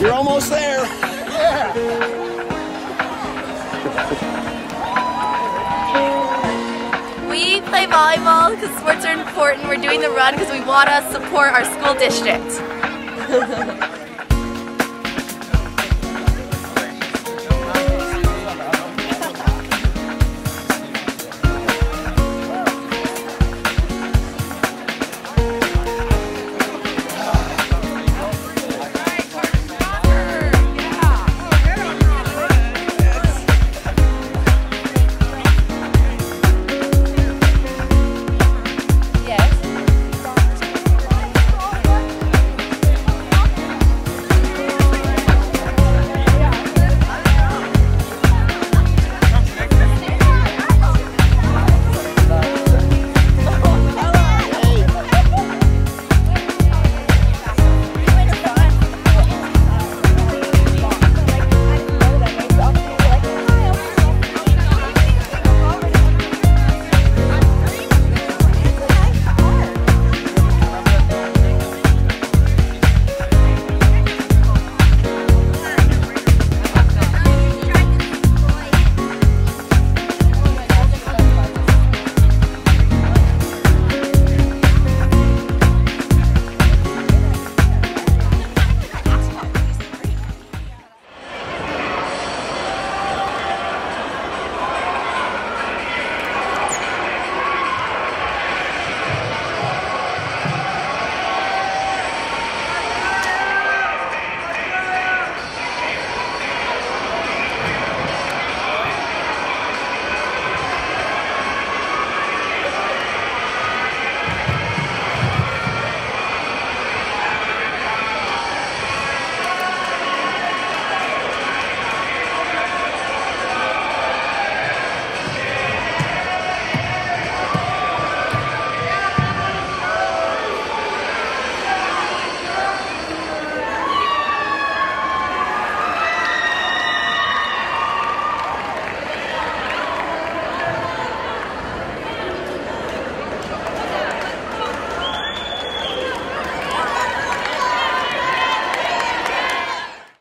You're almost there. Yeah. We play volleyball because sports are important. We're doing the run because we want to support our school district.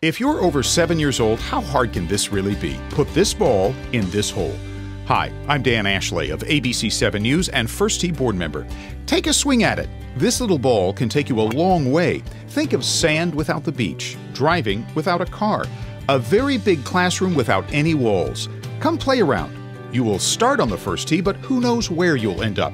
If you're over 7 years old, how hard can this really be? Put this ball in this hole. Hi, I'm Dan Ashley of ABC 7 News and First Tee board member. Take a swing at it. This little ball can take you a long way. Think of sand without the beach, driving without a car, a very big classroom without any walls. Come play around. You will start on the first tee, but who knows where you'll end up.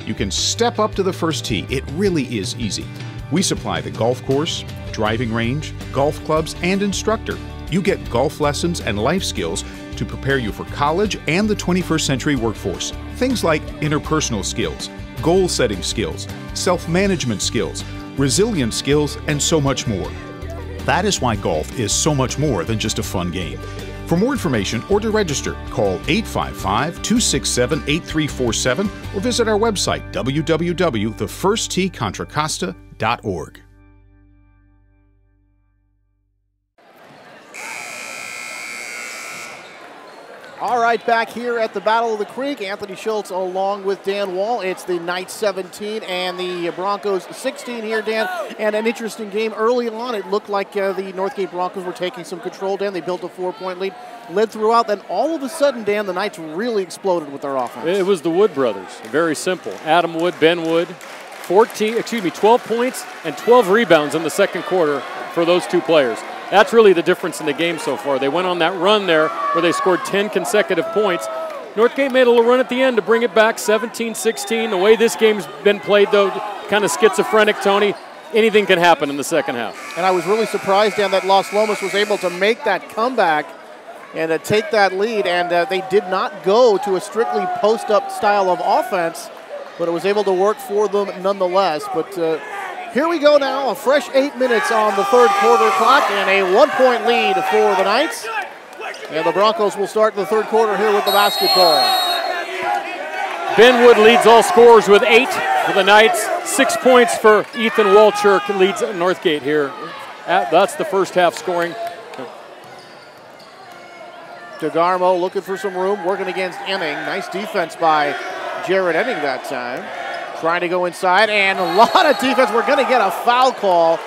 You can step up to the first tee. It really is easy. We supply the golf course, driving range, golf clubs, and instructor. You get golf lessons and life skills to prepare you for college and the 21st century workforce. Things like interpersonal skills, goal-setting skills, self-management skills, resilience skills, and so much more. That is why golf is so much more than just a fun game. For more information or to register, call 855-267-8347 or visit our website, www.thefirstteecontracosta.org. All right, back here at the Battle of the Creek, Anthony Schultz along with Dan Wall. It's the Knights 17 and the Broncos 16 here, Dan. And an interesting game early on. It looked like the Northgate Broncos were taking some control, Dan. They built a 4-point lead, led throughout. Then all of a sudden, Dan, the Knights really exploded with their offense. It was the Wood brothers. Very simple. Adam Wood, Ben Wood, 12 points and 12 rebounds in the second quarter for those two players. That's really the difference in the game so far. They went on that run there where they scored 10 consecutive points. Northgate made a little run at the end to bring it back 17-16. The way this game's been played, though, kind of schizophrenic, Tony. Anything can happen in the second half. And I was really surprised, Dan, that Los Lomas was able to make that comeback and take that lead. And they did not go to a strictly post-up style of offense, but it was able to work for them nonetheless. But here we go now, a fresh 8 minutes on the third quarter clock and a 1-point lead for the Knights. And the Broncos will start the third quarter here with the basketball. Ben Wood leads all scorers with 8 for the Knights. 6 points for Ethan Walchurk, leads Northgate here. That's the first half scoring. DeGarmo looking for some room, working against Enning. Nice defense by Jared Enning that time. Trying to go inside, and a lot of defense. We're going to get a foul call.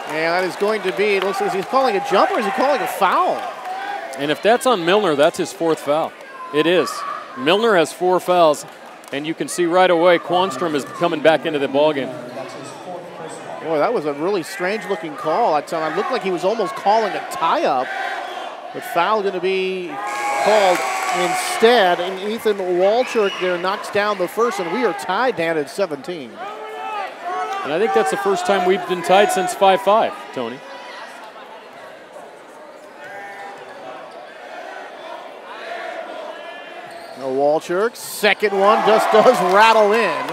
And that is going to be, it looks like he's calling a jump, or is he calling a foul? And if that's on Milner, that's his 4th foul. It is. Milner has 4 fouls, and you can see right away Quanstrom is coming back into the ballgame. Boy, that was a really strange-looking call. It looked like he was almost calling a tie-up, but foul going to be called instead. And Ethan Walchuk there knocks down the first, and we are tied down at 17. And I think that's the first time we've been tied since 5-5, Tony. Walchuk, second one just does rattle in.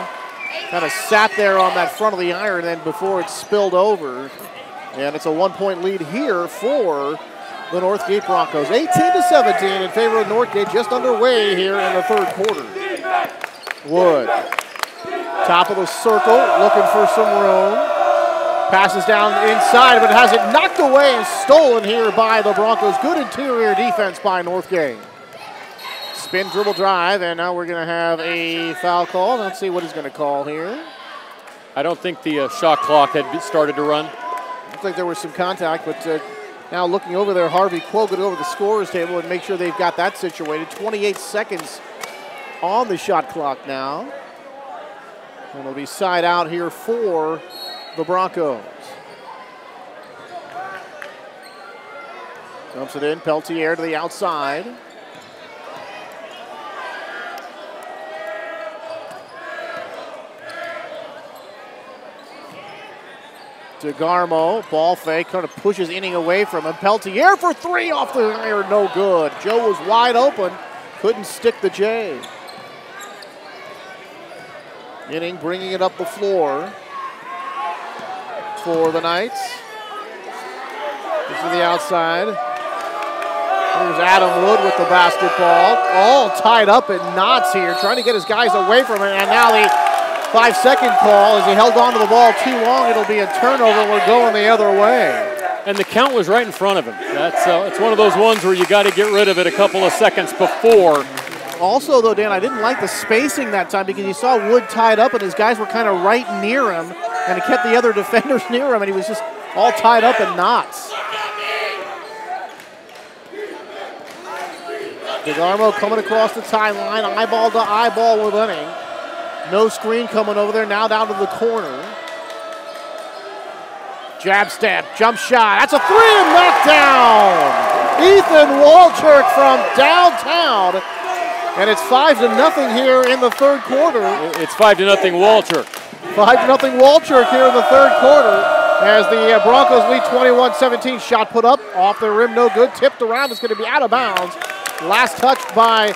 Kind of sat there on that front of the iron then before it spilled over. And it's a 1-point lead here for the Northgate Broncos. 18-17 in favor of Northgate, just underway here in the 3rd quarter. Wood, top of the circle, looking for some room. Passes down inside, but has it knocked away and stolen here by the Broncos. Good interior defense by Northgate. Spin, dribble, drive, and now we're going to have a foul call. Let's see what he's going to call here. I don't think the shot clock had started to run. Looks like there was some contact, but now looking over there, Harvey Quo going over the scorer's table and make sure they've got that situated. 28 seconds on the shot clock now. And it'll be side out here for the Broncos. Dumps it in, Peltier to the outside. DeGarmo, ball fake, kind of pushes Enning away from him. Peltier for 3 off the iron, no good. Joe was wide open, couldn't stick the J. Enning bringing it up the floor for the Knights. This is the outside. Here's Adam Wood with the basketball. All tied up in knots here, trying to get his guys away from it, and now the 5-second call as he held on to the ball too long. It'll be a turnover. We're going the other way. And the count was right in front of him. That's it's one of those ones where you got to get rid of it a couple of seconds before. Also, though, Dan, I didn't like the spacing that time because you saw Wood tied up and his guys were kind of right near him, and it kept the other defenders near him, and he was just all tied up in knots. DeGarmo coming across the timeline, eyeball to eyeball with Enning. No screen coming over there, now down to the corner. Jab step, jump shot, that's a 3 and knocked down. Ethan Walchuk from downtown. And it's 5-0 here in the 3rd quarter. It's 5-0 Walchuk. 5-0 Walchuk here in the 3rd quarter as the Broncos lead 21-17. Shot put up, off the rim, no good. Tipped around, it's going to be out of bounds. Last touched by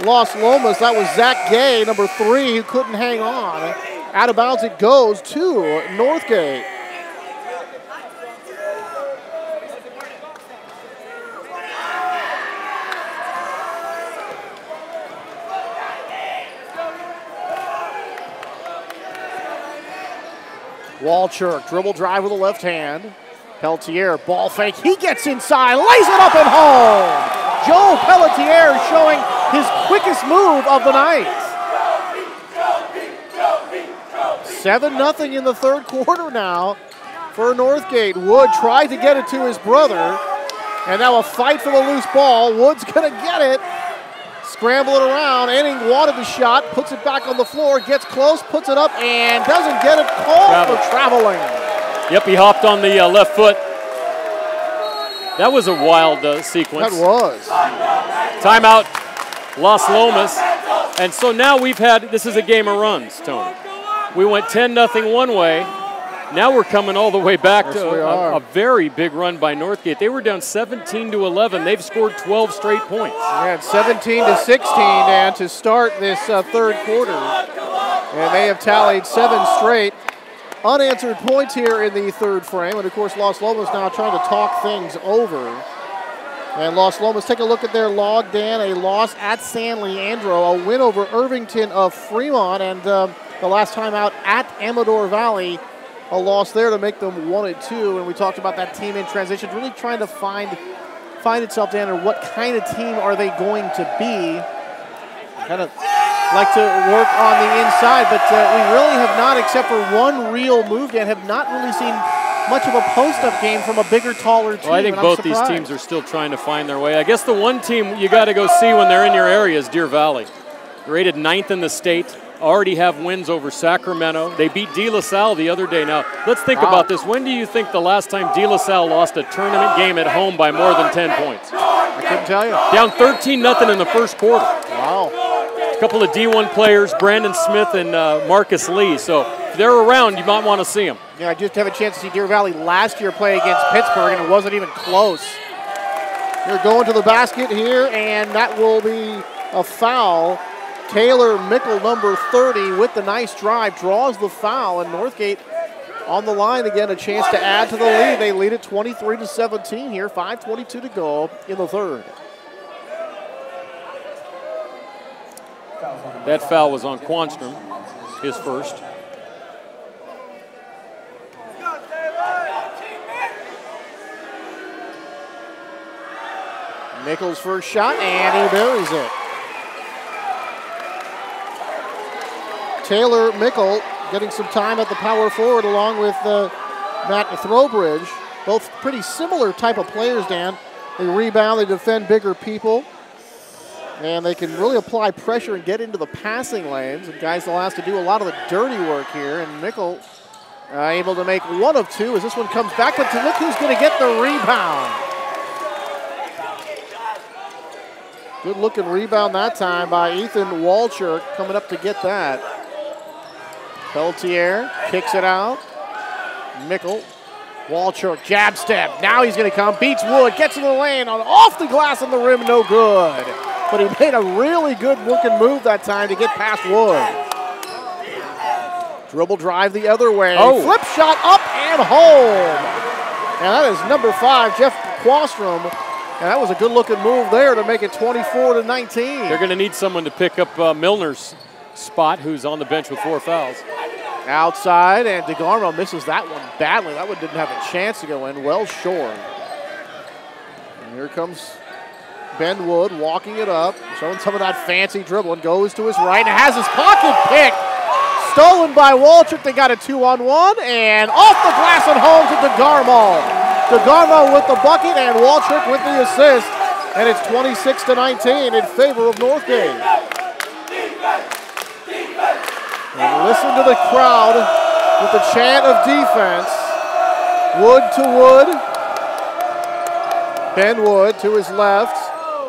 Los Lomas. That was Zach Gay, number 3, who couldn't hang on. Out of bounds it goes to Northgate. Walchuk, dribble drive with the left hand. Peltier, ball fake, he gets inside, lays it up and home. Joe Peltier showing his quickest move of the night. 7-0 in the 3rd quarter now for Northgate. Wood tried to get it to his brother, and now a fight for the loose ball. Wood's gonna get it. Scramble it around. Enning wanted the shot, puts it back on the floor, gets close, puts it up, and doesn't get it. Called for traveling. Yep, he hopped on the left foot. That was a wild sequence. That was. Timeout, Los Lomas. And so now this is a game of runs, Tony. We went 10-0 one way. Now we're coming all the way back to a very big run by Northgate. They were down 17-11. They've scored 12 straight points. Yeah, 17-16, and to start this 3rd quarter. And they have tallied 7 straight unanswered points here in the 3rd frame. And of course, Los Lomas now trying to talk things over. And Los Lomas, take a look at their log, Dan. A loss at San Leandro, a win over Irvington of Fremont, and the last time out at Amador Valley. A loss there to make them 1-2, and we talked about that team in transition, really trying to find find itself, Dan, or what kind of team are they going to be? Kind of like to work on the inside, but we really have not, except for one real move, Dan, have not really seen much of a post-up game from a bigger, taller team. Well, I think both these teams are still trying to find their way. I guess the one team you got to go see when they're in your area is Deer Valley. Rated 9th in the state, already have wins over Sacramento. They beat De La Salle the other day. Now, let's think about this. When do you think the last time De La Salle lost a tournament game at home by more than 10 points? I couldn't tell you. Down 13-0 in the first quarter. Wow. A couple of D1 players, Brandon Smith and Marcus Lee. So if they're around, you might want to see them. Yeah, I just have a chance to see Deer Valley last year play against Pittsburgh, and it wasn't even close. They're going to the basket here, and that will be a foul. Taylor Mickle, number 30, with the nice drive, draws the foul, and Northgate on the line again, a chance to add to the lead. They lead it 23-17 here, 5:22 to go in the third. That foul was on Quanstrom, his first. Mickle's first shot, and he buries it. Taylor Mickle getting some time at the power forward along with Matt Throwbridge. Both pretty similar type of players, Dan. They rebound, they defend bigger people, and they can really apply pressure and get into the passing lanes. And guys will have to do a lot of the dirty work here, and Mickle able to make one of two as this one comes back, but look who's going to get the rebound. Good looking rebound that time by Ethan Walchuk, coming up to get that. Peltier kicks it out. Mickle, Walchuk, jab step. Now he's going to come, beats Wood, gets in the lane, off the glass on the rim, no good. But he made a really good looking move that time to get past Wood. Dribble drive the other way. Oh. Flip shot up and home. And that is number 5, Jeff Quastrom. And that was a good looking move there to make it 24-19. They're going to need someone to pick up Milner's spot, who's on the bench with 4 fouls. Outside, and DeGarmo misses that one badly. That one didn't have a chance to go in, well short. And here comes Ben Wood walking it up, showing some of that fancy dribbling, goes to his right and has his pocket pick. Stolen by Walchuk. They got a 2-on-1, and off the glass and home to DeGarmo. DeGarmo with the bucket and Walchuk with the assist, and it's 26-19 in favor of Northgate. And listen to the crowd with the chant of defense. Wood to Wood. Ben Wood to his left.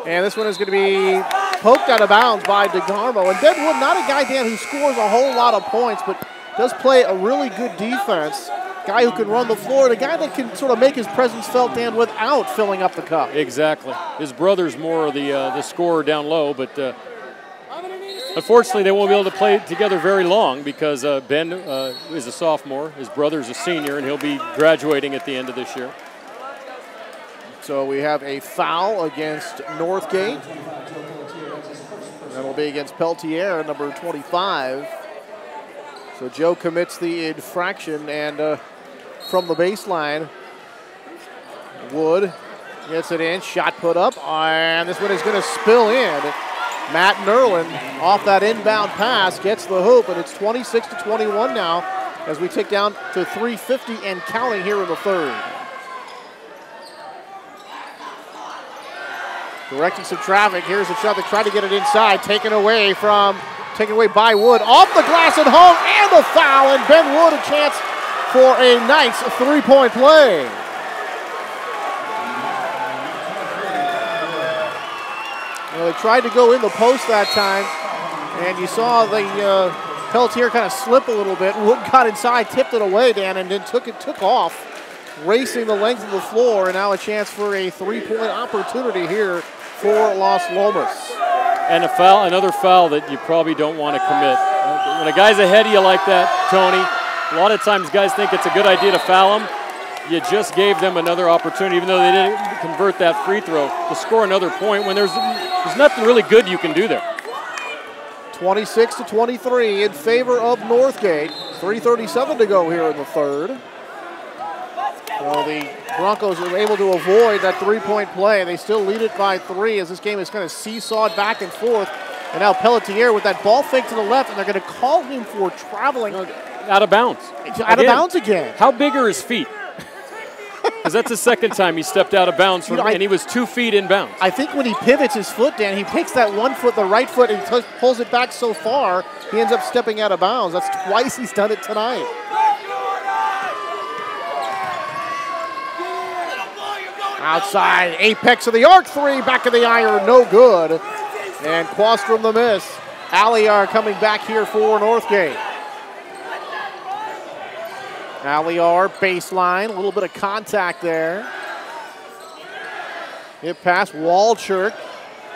And this one is going to be poked out of bounds by DeGarmo. And Ben Wood, not a guy, Dan, who scores a whole lot of points, but does play a really good defense. Guy who can run the floor, and a guy that can sort of make his presence felt, Dan, without filling up the cup. Exactly. His brother's more of the scorer down low, but unfortunately they won't be able to play together very long because Ben is a sophomore, his brother's a senior, and he'll be graduating at the end of this year. So we have a foul against Northgate. That'll be against Peltier, number 25. So Joe commits the infraction, and from the baseline, Wood gets it in, shot put up, and this one is going to spill in. Matt Nerlin off that inbound pass gets the hoop, and it's 26-21 now as we tick down to 3:50 and counting here in the third. Directing some traffic. Here's a shot that tried to get it inside, taken away by Wood. Off the glass at home, and the foul, and Ben Wood a chance for a nice three-point play. Well, they tried to go in the post that time, and you saw the Peltier kind of slip a little bit. Wood got inside, tipped it away, Dan, and then took off, racing the length of the floor, and now a chance for a three-point opportunity here for Los Lomas. And a foul, another foul that you probably don't want to commit. When a guy's ahead of you like that, Tony, a lot of times guys think it's a good idea to foul him. You just gave them another opportunity, even though they didn't convert that free throw, to score another point when there's nothing really good you can do there. 26-23 in favor of Northgate. 3:37 to go here in the third. So the Broncos were able to avoid that three-point play. They still lead it by 3 as this game is kind of seesawed back and forth. And now Pelletier with that ball fake to the left, and they're going to call him for traveling. Out of bounds. Out of bounds again. How big are his feet? Because that's the second time he stepped out of bounds, and he was 2 feet in bounds. I think when he pivots his foot, Dan, he takes that one foot, the right foot, and he pulls it back so far, he ends up stepping out of bounds. That's twice he's done it tonight. Outside, apex of the arc 3, back of the iron, no good. And Quastrom the miss. Aliar coming back here for Northgate. Aliar, baseline, a little bit of contact there. Hit past Walchert,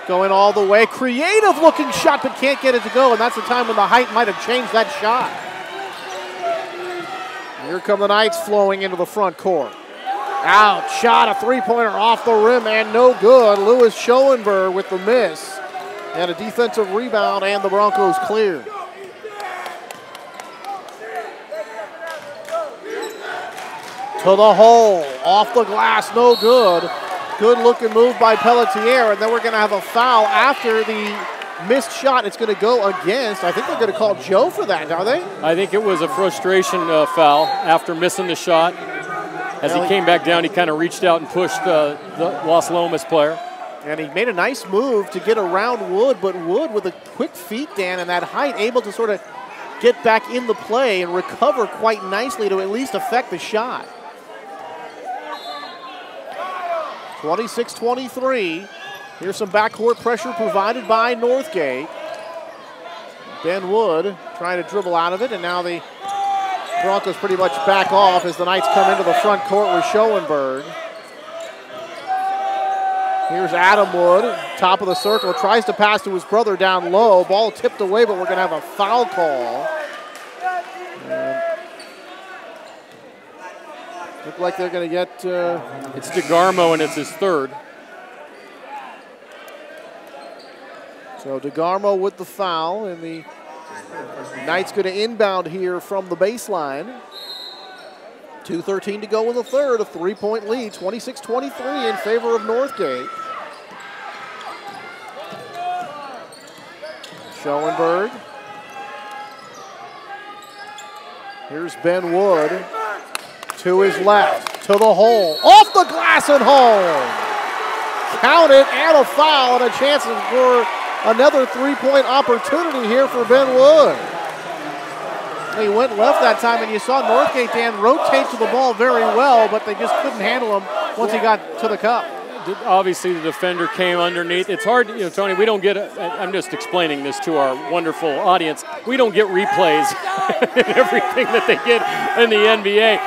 going all the way. Creative looking shot, but can't get it to go, and that's the time when the height might have changed that shot. Here come the Knights flowing into the front court. Out, shot, a three-pointer off the rim, and no good. Lewis Schoenberg with the miss. And a defensive rebound, and the Broncos clear. To the hole, off the glass, no good. Good looking move by Pelletier, and then we're gonna have a foul after the missed shot. It's gonna go against, I think they're gonna call Joe for that, are they? I think it was a frustration foul after missing the shot. As he came back down, he kind of reached out and pushed the Los Lomas player. And he made a nice move to get around Wood, but Wood with a quick feet, Dan, and that height, able to sort of get back in the play and recover quite nicely to at least affect the shot. 26-23. Here's some backcourt pressure provided by Northgate. Ben Wood trying to dribble out of it, and now the Broncos pretty much back off as the Knights come into the front court with Schoenberg. Here's Adam Wood, top of the circle, tries to pass to his brother down low. Ball tipped away, but we're going to have a foul call. Look like they're going to get... It's DeGarmo, and it's his third. So DeGarmo with the foul, and the Knights going to inbound here from the baseline. 2:13 to go in the third, a three-point lead, 26-23 in favor of Northgate. Schoenberg. Here's Ben Wood to his left, to the hole, off the glass and home. Count it, and a foul, and a chance for another three-point opportunity here for Ben Wood. He went left that time, and you saw Northgate, Dan, rotate to the ball very well, but they just couldn't handle him once he got to the cup. Obviously, the defender came underneath. It's hard, Tony, we don't get, I'm just explaining this to our wonderful audience. We don't get replays and everything that they get in the NBA.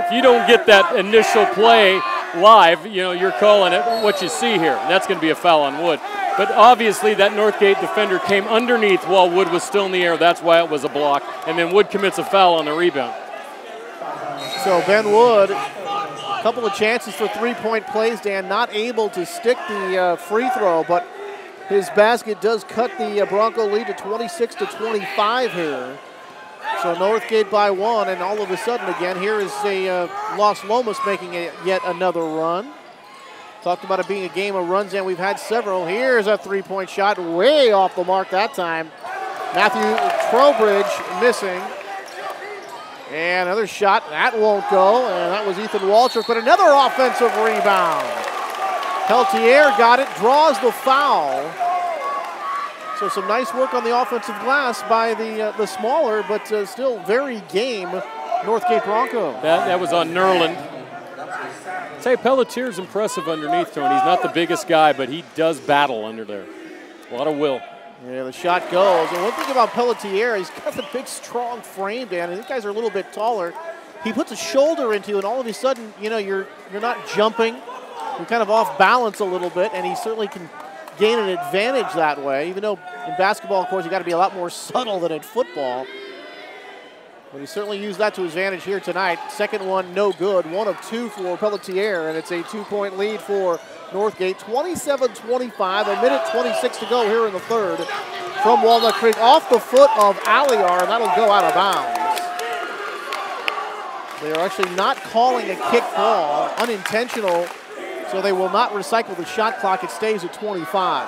If you don't get that initial play live, you're calling it what you see here. And that's going to be a foul on Wood. But obviously that Northgate defender came underneath while Wood was still in the air. That's why it was a block. And then Wood commits a foul on the rebound. So Ben Wood, a couple of chances for three-point plays, Dan, not able to stick the free throw, but his basket does cut the Bronco lead to 26-25 here. So Northgate by 1, and all of a sudden again, here is a Los Lomas making yet another run. Talked about it being a game of runs, and we've had several. Here's a three-point shot, way off the mark that time. Matthew Trowbridge missing. And another shot, that won't go, and that was Ethan Walchert, but another offensive rebound. Pelletier got it, draws the foul. So some nice work on the offensive glass by the smaller, but still very game Northgate Bronco. That was on Nerland. Say Pelletier's impressive underneath, Tony. He's not the biggest guy, but he does battle under there. A lot of will. Yeah, the shot goes. And one thing about Pelletier, he's got the big, strong frame, Dan, and these guys are a little bit taller. He puts a shoulder into it, and all of a sudden, you're not jumping. You're kind of off balance a little bit, and he certainly can gain an advantage that way, even though in basketball, of course, you got to be a lot more subtle than in football. But he certainly used that to his advantage here tonight. Second one, no good. 1 of 2 for Pelletier, and it's a 2-point lead for Northgate. 27-25, a minute 26 to go here in the third. From Walnut Creek, off the foot of Aliar, and that'll go out of bounds. They are actually not calling a kick ball, unintentional, so they will not recycle the shot clock. It stays at 25.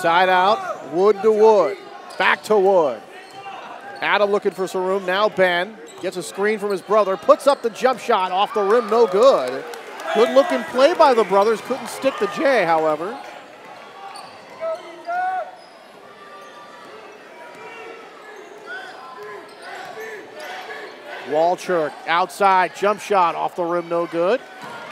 Side out, Wood to Wood. Back to Wood. Adam looking for some room. Now Ben gets a screen from his brother. Puts up the jump shot off the rim. No good. Good looking play by the brothers. Couldn't stick the J, however. Walchuk outside. Jump shot off the rim. No good.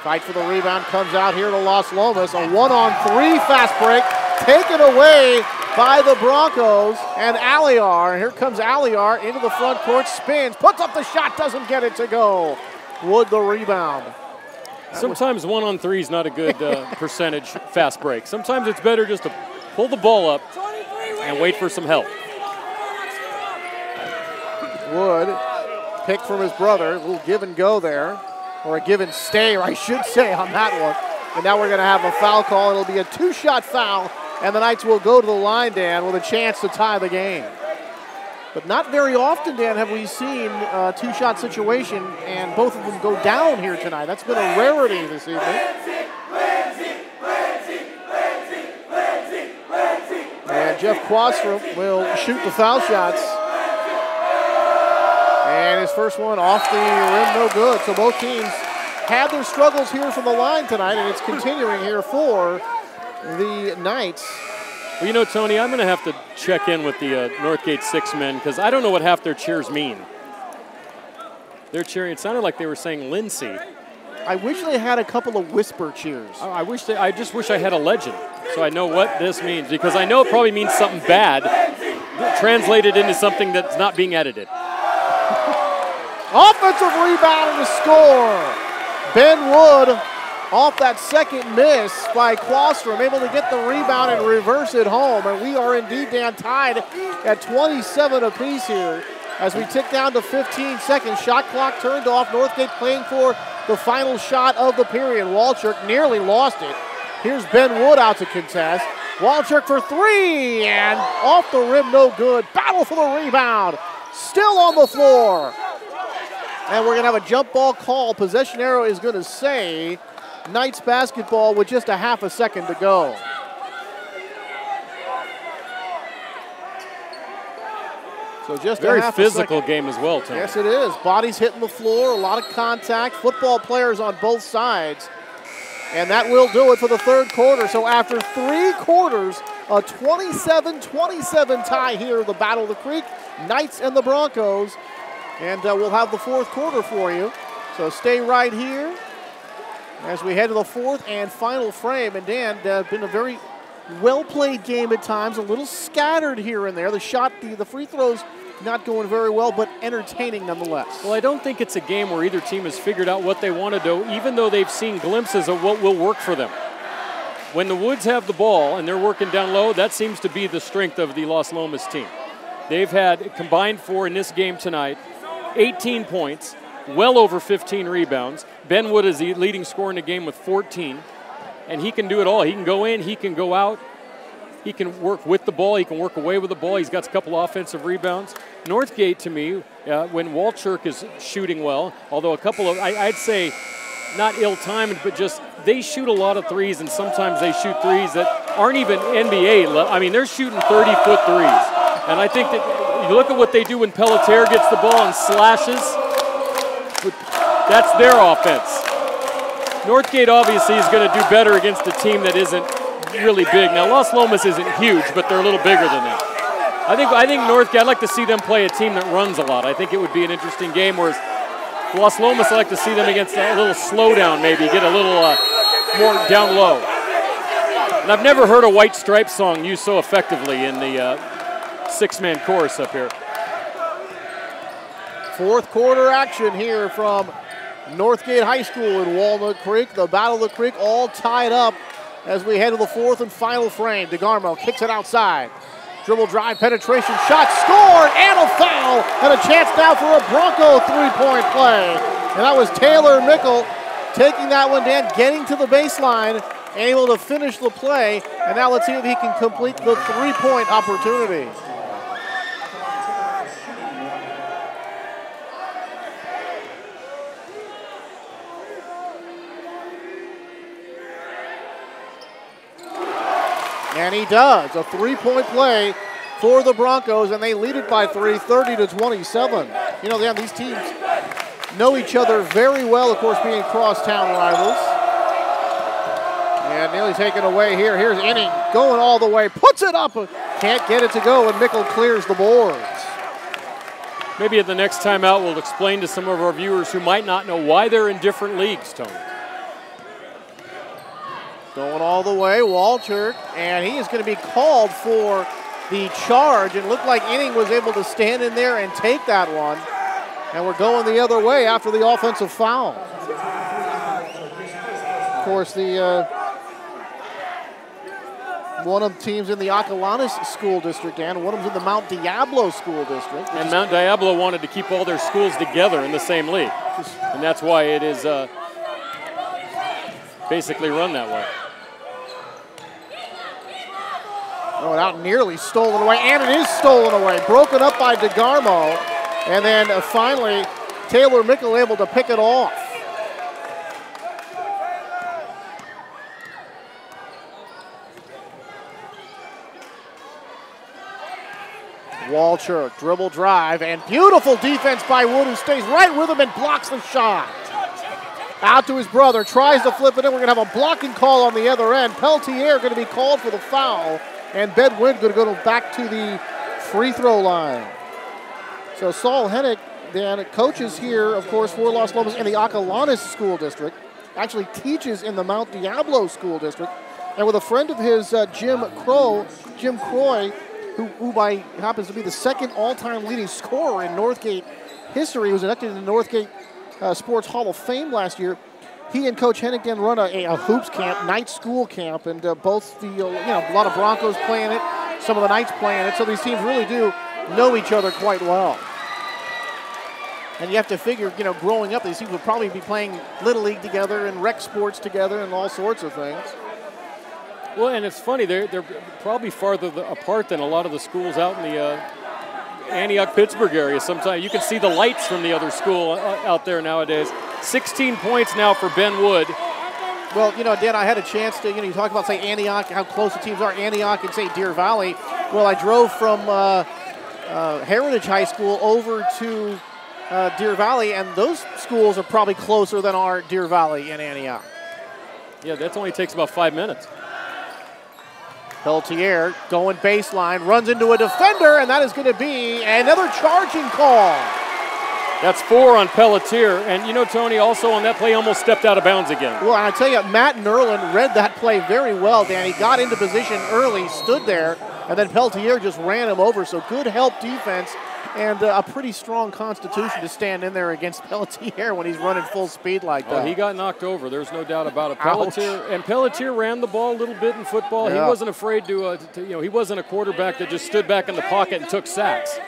Fight for the rebound. Comes out here to Los Lomas. A 1-on-3 fast break. Taken away by the Broncos and Aliar. Here comes Aliar into the front court, spins, puts up the shot, doesn't get it to go. Wood the rebound. Sometimes 1-on-3 is not a good percentage fast break. Sometimes it's better just to pull the ball up and wait for some help. Wood picked from his brother, a little give and go there, or a give and stay, or I should say, on that one. And now we're going to have a foul call. It'll be a 2-shot foul. And the Knights will go to the line, Dan, with a chance to tie the game. But not very often, Dan, have we seen a 2-shot situation and both of them go down here tonight. That's been a rarity this evening. And Jeff Quastrom will shoot the foul shots. And his first one off the rim, no good. So both teams had their struggles here from the line tonight, and it's continuing here for the Knights. Well, you know, Tony, I'm going to have to check in with the Northgate 6 men because I don't know what half their cheers mean. They're cheering. It sounded like they were saying Lindsay. I wish they had a couple of whisper cheers. I just wish I had a legend so I know what this means, because I know it probably means something bad translated into something that's not being edited. Offensive rebound and a score. Ben Wood off that second miss by Quastrom, able to get the rebound and reverse it home. And we are indeed, Dan, tied at 27 apiece here as we tick down to 15 seconds. Shot clock turned off. Northgate playing for the final shot of the period. Walchuk nearly lost it. Here's Ben Wood out to contest. Walchuk for three, and off the rim, no good. Battle for the rebound. Still on the floor. And we're going to have a jump ball call. Possession arrow is going to say Knights basketball with just a half a second to go. So just very a half physical a second. game as well, Tony. Yes, it is. Bodies hitting the floor, a lot of contact, football players on both sides. And that will do it for the third quarter. So after 3 quarters, a 27-27 tie here, the Battle of the Creek, Knights and the Broncos. And we'll have the fourth quarter for you. So stay right here as we head to the fourth and final frame. And Dan, been a very well-played game at times, a little scattered here and there. The free throws not going very well, but entertaining nonetheless. Well, I don't think it's a game where either team has figured out what they want to do, even though they've seen glimpses of what will work for them. When the Woods have the ball and they're working down low, that seems to be the strength of the Los Lomas team. They've had combined for in this game tonight 18 points, well over 15 rebounds. Ben Wood is the leading scorer in the game with 14, and he can do it all. He can go in, he can go out, he can work with the ball, he can work away with the ball. He's got a couple offensive rebounds. Northgate, to me, when Walchuk is shooting well, although a couple of, I'd say, not ill-timed, but just they shoot a lot of threes, and sometimes they shoot threes that aren't even NBA level. I mean, they're shooting 30-foot threes. And I think that you look at what they do when Pelletier gets the ball and slashes. That's their offense. Northgate obviously is going to do better against a team that isn't really big. Now, Los Lomas isn't huge, but they're a little bigger than that. I think Northgate, I'd like to see them play a team that runs a lot. I think it would be an interesting game, whereas Los Lomas, I'd like to see them against a little slowdown maybe, get a little more down low. And I've never heard a White Stripes song used so effectively in the six-man chorus up here. Fourth quarter action here from Northgate High School in Walnut Creek. The Battle of the Creek all tied up as we head to the fourth and final frame. DeGarmo kicks it outside. Dribble drive, penetration, shot, scored, and a foul, and a chance now for a Bronco three-point play. And that was Taylor Mickle taking that one down, getting to the baseline, able to finish the play. And now let's see if he can complete the three-point opportunity. And he does. A 3-point play for the Broncos, and they lead it by 3, 30-27. You know, these teams know each other very well, of course, being crosstown rivals. And nearly taken away here. Here's Inning going all the way, puts it up, can't get it to go, and Mickle clears the boards. Maybe at the next time out, we'll explain to some of our viewers who might not know why they're in different leagues, Tony. Going all the way, Walchert, and he is going to be called for the charge. It looked like Inning was able to stand in there and take that one. And we're going the other way after the offensive foul. Of course, one of the teams in the Acalanes School District, and one of them's in the Mount Diablo School District. And Mount Diablo wanted to keep all their schools together in the same league. And that's why it is basically run that way. Oh, and out nearly stolen away, and it is stolen away. Broken up by DeGarmo, and then finally Taylor Mickle able to pick it off. Walchert, dribble drive, and beautiful defense by Wood, who stays right with him and blocks the shot. Out to his brother, tries to flip it in. We're going to have a blocking call on the other end. Peltier going to be called for the foul, and Ben Wood going to go back to the free throw line. So Saul Hennick then coaches here, of course, for Los Lomas in the Acalanes School District. Actually teaches in the Mount Diablo School District. And with a friend of his, Jim Croy, who happens to be the second all-time leading scorer in Northgate history, who was elected in the Northgate Sports Hall of Fame last year. He and Coach Hennick then run a hoops camp, night school camp, and both a lot of Broncos playing it, some of the Knights playing it, so these teams really do know each other quite well. And you have to figure, growing up, these teams would probably be playing Little League together and rec sports together and all sorts of things. Well, and it's funny, they're probably farther apart than a lot of the schools out in the Antioch, Pittsburgh area. Sometimes you can see the lights from the other school out there nowadays. 16 points now for Ben Wood. Well, Dan, I had a chance to, you talk about, say, Antioch, how close the teams are, Antioch and, say, Deer Valley. Well, I drove from Heritage High School over to Deer Valley, and those schools are probably closer than our Deer Valley and Antioch. Yeah, that only takes about 5 minutes. Peltier going baseline, runs into a defender, and that is going to be another charging call. That's 4 on Pelletier, and Tony, also on that play, almost stepped out of bounds again. Well, I tell you, Matt Nerlin read that play very well, Dan. He got into position early, stood there, and then Peltier just ran him over, so good help defense and a pretty strong constitution to stand in there against Pelletier when he's running full speed like that. Oh, he got knocked over. There's no doubt about it. Pelletier ran the ball a little bit in football. Yeah. He wasn't afraid to he wasn't a quarterback that just stood back in the pocket and took sacks.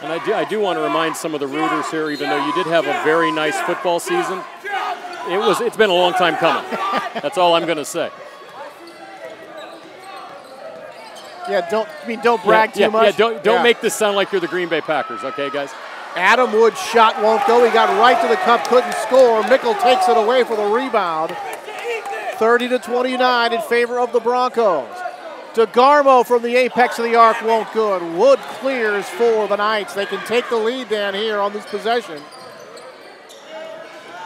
And I do want to remind some of the rooters here, even though you did have a very nice football season, it's been a long time coming. That's all I'm going to say. Yeah, don't brag too much. Yeah, don't make this sound like you're the Green Bay Packers, okay, guys? Adam Wood's shot won't go. He got right to the cup, couldn't score. Mickle takes it away for the rebound. 30-29 in favor of the Broncos. DeGarmo from the apex of the arc won't good. Wood clears for the Knights. They can take the lead down here on this possession.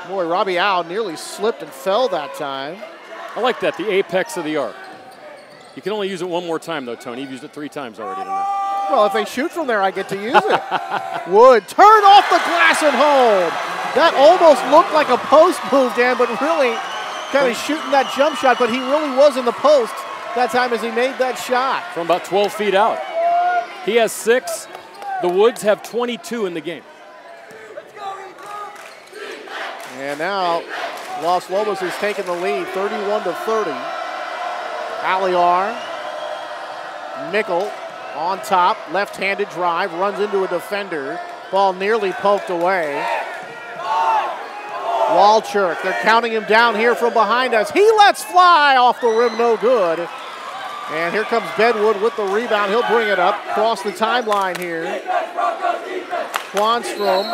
Boy, Robbie Howe nearly slipped and fell that time. I like that, the apex of the arc. You can only use it one more time, though, Tony. You've used it 3 times already tonight. Well, if they shoot from there, I get to use it. Wood, turn off the glass and home. That almost looked like a post move, Dan, but really kind of shooting that jump shot, but he really was in the post that time as he made that shot. From about 12 feet out. He has 6. The Woods have 22 in the game. And now Los Lomas has taken the lead, 31-30. Aliar, Mickle on top, left-handed drive, runs into a defender. Ball nearly poked away. Walchert, they're counting him down here from behind us. He lets fly off the rim, no good. And here comes Bedwood with the rebound. He'll bring it up, cross the timeline here. Quanstrom.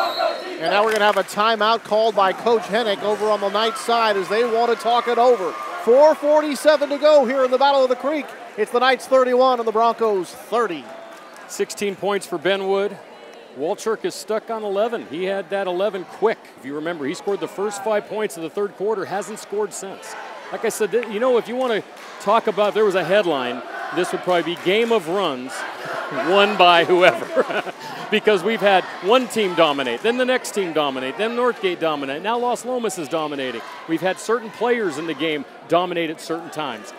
And now we're going to have a timeout called by Coach Hennick over on the Knights side as they want to talk it over. 4:47 to go here in the Battle of the Creek. It's the Knights 31 and the Broncos 30. 16 points for Benwood. Walchuk is stuck on 11. He had that 11 quick. If you remember, he scored the first 5 points of the third quarter, hasn't scored since. Like I said, you know, if you want to talk about, if there was a headline, this would probably be Game of Runs, won by whoever. Because we've had one team dominate, then the next team dominate, then Northgate dominate, now Los Lomas is dominating. We've had certain players in the game dominate at certain times.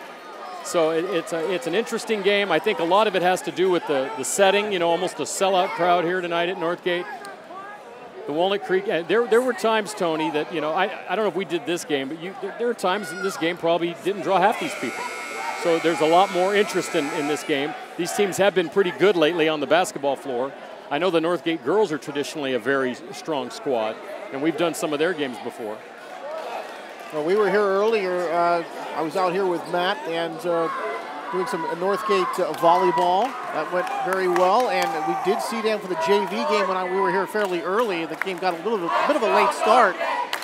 So it's an interesting game. I think a lot of it has to do with the setting, you know, almost a sellout crowd here tonight at Northgate. The Walnut Creek, there were times, Tony, that, you know, I don't know if we did this game, but there are times in this game probably didn't draw half these people. So there's a lot more interest in this game. These teams have been pretty good lately on the basketball floor. I know the Northgate girls are traditionally a very strong squad, and we've done some of their games before. Well, we were here earlier. I was out here with Matt and doing some Northgate volleyball. That went very well, and we did see them for the JV game when we were here fairly early. The game got a bit of a late start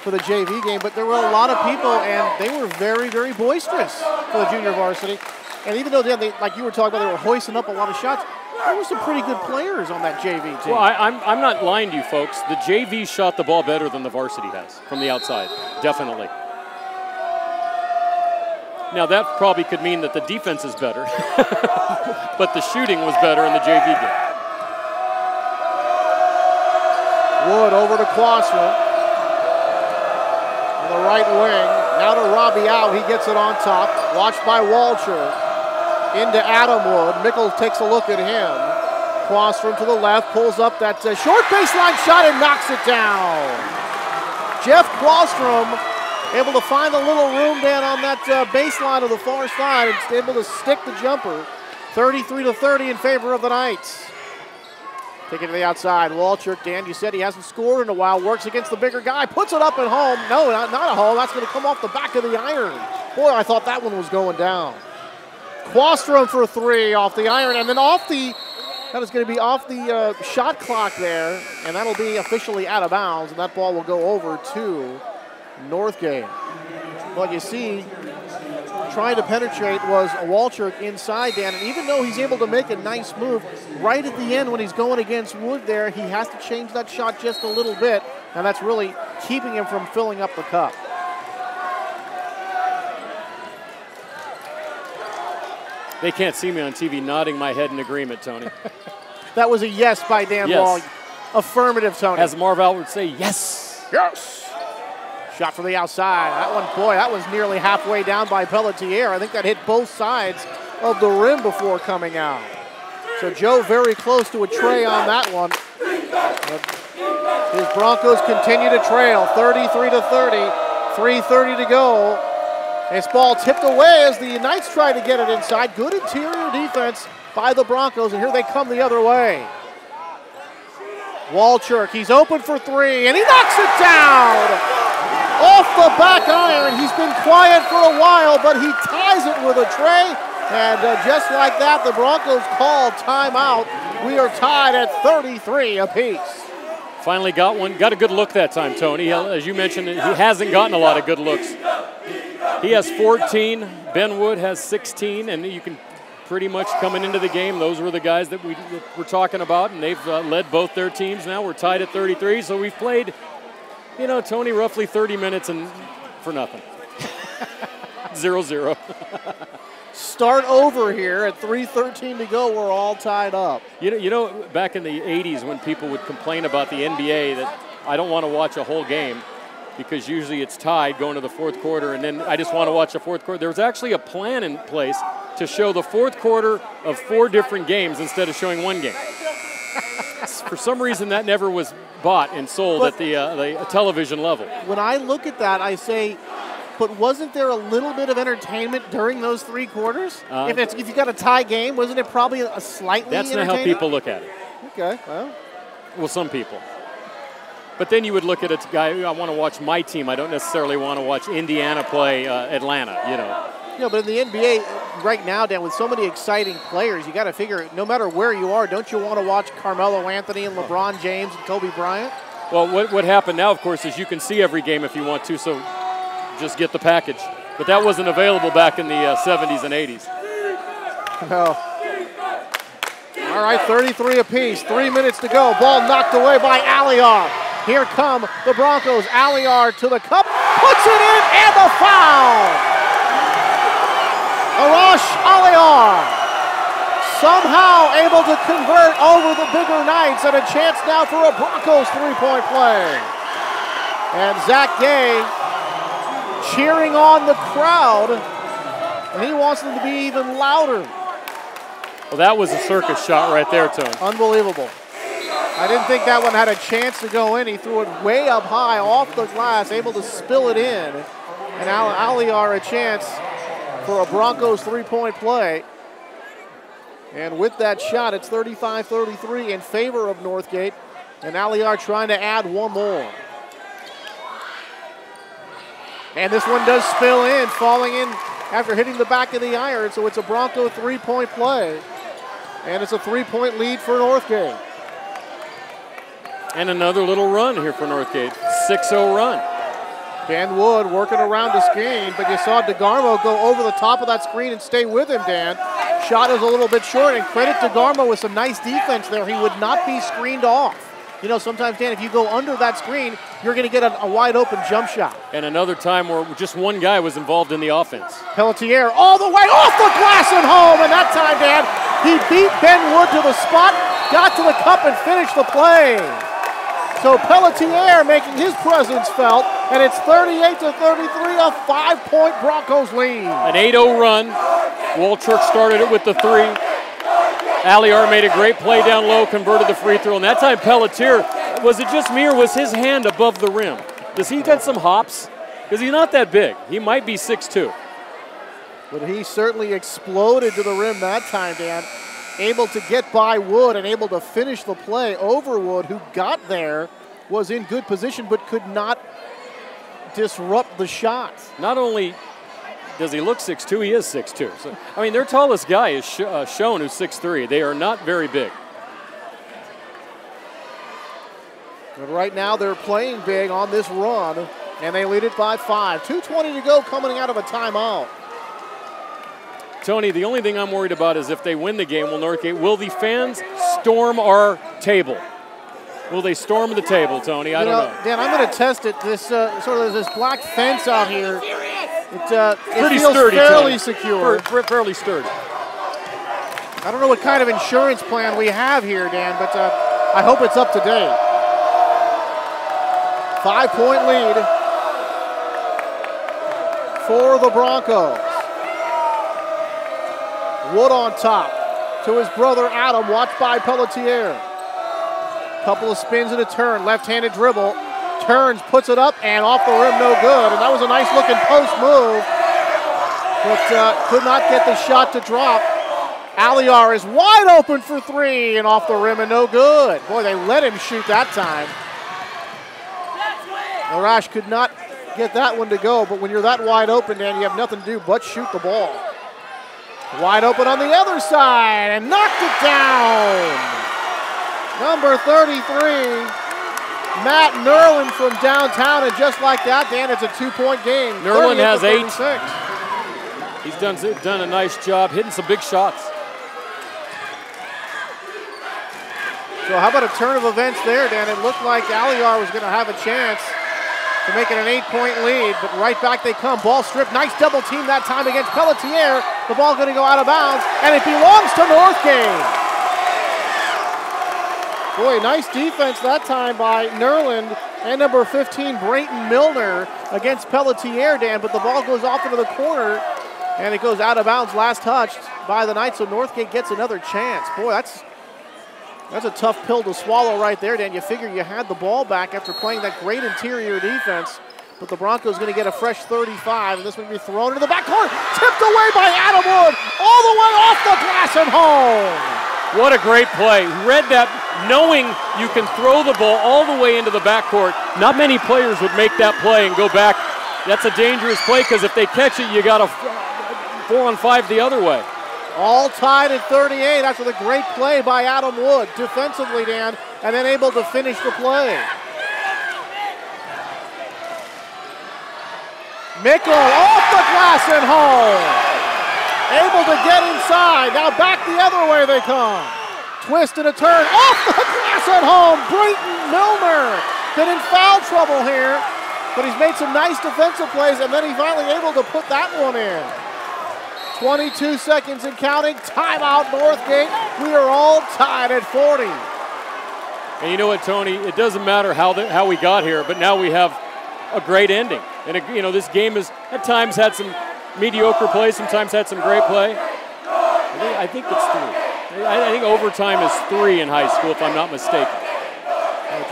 for the JV game, but there were a lot of people, and they were very, very boisterous for the junior varsity. And even though they, like you were talking about, they were hoisting up a lot of shots, there were some pretty good players on that JV team. Well, I'm not lying to you, folks. The JV shot the ball better than the varsity has from the outside, definitely. Now, that probably could mean that the defense is better, but the shooting was better in the JV game. Wood over to Quanstrom. On the right wing. Now to Robbie out. He gets it on top. Watched by Walcher. Into Adam Wood. Mickle takes a look at him. Quanstrom to the left. Pulls up that short baseline shot and knocks it down. Jeff Quanstrom able to find a little room down on that baseline of the far side and able to stick the jumper. 33-30 in favor of the Knights. Take it to the outside. Walchuk, Dan, you said he hasn't scored in a while. Works against the bigger guy. Puts it up at home. No, not a home. That's going to come off the back of the iron. Boy, I thought that one was going down. Quanstrom for three off the iron. And then that is going to be off the shot clock there. And that'll be officially out of bounds. And that ball will go over to Northgate. Well, you see, trying to penetrate was a Walchuk inside, Dan, and even though he's able to make a nice move, right at the end when he's going against Wood there, he has to change that shot just a little bit, and that's really keeping him from filling up the cup. They can't see me on TV nodding my head in agreement, Tony. That was a yes by Dan Ball. Affirmative, Tony. As Marv Albert would say, yes. Yes. Shot from the outside. That one, boy, that was nearly halfway down by Pelletier. I think that hit both sides of the rim before coming out. So Joe very close to a tray on that one. His Broncos continue to trail 33-30. 3:30 to go. This ball tipped away as the Knights try to get it inside. Good interior defense by the Broncos, and here they come the other way. Walchuk, he's open for three, and he knocks it down! Off the back iron. He's been quiet for a while, but he ties it with a tray. And just like that, the Broncos call timeout. We are tied at 33 apiece. Finally got one. Got a good look that time, Tony. As you mentioned, he hasn't gotten a lot of good looks. He has 14. Ben Wood has 16. And you can pretty much coming into the game, those were the guys that we were talking about. And they've led both their teams now. We're tied at 33. So we've played, you know, Tony, roughly 30 minutes and for nothing. 0-0. Start over here at 3:13 to go. We're all tied up. You know, back in the 80s when people would complain about the NBA that I don't want to watch a whole game because usually it's tied going to the fourth quarter and then I just want to watch the fourth quarter. There was actually a plan in place to show the fourth quarter of 4 different games instead of showing one game. For some reason, that never was bought and sold at the television level. When I look at that, I say, but wasn't there a little bit of entertainment during those 3 quarters? If you got a tie game, wasn't it probably a slightly That's not how people look at it. Okay, well, some people. But then you would look at a guy, I want to watch my team. I don't necessarily want to watch Indiana play Atlanta, you know. You know, but in the NBA right now, Dan, with so many exciting players, you got to figure, no matter where you are, don't you want to watch Carmelo Anthony and LeBron James and Kobe Bryant? Well, what happened now, of course, is you can see every game if you want to, so just get the package. But that wasn't available back in the 70s and 80s. No. All right, 33 apiece, 3 minutes to go. Ball knocked away by Aliar. Here come the Broncos. Aliar to the cup, puts it in, and the foul! Arash Aliar somehow able to convert over the bigger Knights, and a chance now for a Broncos three-point play. And Zach Gay cheering on the crowd, and he wants them to be even louder. Well, that was a circus shot right there, Tony. Unbelievable. I didn't think that one had a chance to go in. He threw it way up high off the glass, able to spill it in. And Aliar a chance for a Broncos three-point play. And with that shot, it's 35-33 in favor of Northgate. And Aliar trying to add one more. And this one does spill in, falling in after hitting the back of the iron. So it's a Bronco three-point play. And it's a three-point lead for Northgate. And another little run here for Northgate. 6-0 run. Ben Wood working around the screen, but you saw DeGarmo go over the top of that screen and stay with him, Dan. Shot is a little bit short, and credit DeGarmo with some nice defense there. He would not be screened off. You know, sometimes, Dan, if you go under that screen, you're going to get a wide open jump shot. And another time where just one guy was involved in the offense. Pelletier all the way off the glass and home, and that time, Dan, he beat Ben Wood to the spot, got to the cup, and finished the play. So Pelletier making his presence felt, and it's 38-33, a 5-point Broncos lead. An 8-0 run. Walchurch started it with the three. Aliar made a great play down low, converted the free throw, and that time Pelletier, was it just me or was his hand above the rim? Does he get some hops? Because he's not that big. He might be 6'2". But he certainly exploded to the rim that time, Dan. Able to get by Wood and able to finish the play over Wood, who got there, was in good position but could not disrupt the shot. Not only does he look 6'2", he is 6'2". So, I mean, their tallest guy is Schoen, who's 6'3". They are not very big. But right now they're playing big on this run, and they lead it by 5. 2:20 to go coming out of a timeout. Tony, the only thing I'm worried about is if they win the game, will the fans storm our table? Will they storm the table, Tony? I don't know. Dan, I'm going to test it. This this black fence out here. It pretty feels sturdy, fairly Tony. secure. Fairly sturdy. I don't know what kind of insurance plan we have here, Dan, but I hope it's up to date. 5-point lead for the Broncos. Wood on top to his brother Adam, watched by Pelletier. Couple of spins and a turn, left-handed dribble. Turns, puts it up, and off the rim, no good. And that was a nice looking post move, but could not get the shot to drop. Aliar is wide open for three, and off the rim, and no good. Boy, they let him shoot that time. Arash could not get that one to go, but when you're that wide open, Dan, you have nothing to do but shoot the ball. Wide open on the other side, and knocked it down. Number 33, Matt Nerlin from downtown, and just like that, Dan, it's a 2-point game. Nerlin has 8. He's done a nice job hitting some big shots. So how about a turn of events there, Dan? It looked like Aliar was going to have a chance to make it an 8-point lead, but right back they come. Ball stripped, nice double team that time against Pelletier. The ball going to go out of bounds, and it belongs to Northgate. Boy, nice defense that time by Nerland and number 15, Brayton Milner, against Pelletier, Dan, but the ball goes off into the corner, and it goes out of bounds, last touched by the Knights, so Northgate gets another chance. Boy, that's a tough pill to swallow right there, Dan. You figure you had the ball back after playing that great interior defense, but the Broncos going to get a fresh 35, and this one will be thrown into the backcourt, tipped away by Adam Wood, all the way off the glass and home. What a great play. Read that knowing you can throw the ball all the way into the backcourt. Not many players would make that play and go back. That's a dangerous play because if they catch it, you got to 4-on-5 the other way. All tied at 38 after the great play by Adam Wood defensively, Dan, and then able to finish the play. Mickle off the glass and home. Able to get inside. Now back the other way they come. Twist and a turn off the glass at home. Brayton Milner been in foul trouble here, but he's made some nice defensive plays, and then he's finally able to put that one in. 22 seconds and counting. Timeout, Northgate. We are all tied at 40. And you know what, Tony? It doesn't matter how we got here, but now we have a great ending. And this game has at times had some mediocre play, sometimes had some great play. I think it's 3. I think overtime is 3 in high school, if I'm not mistaken.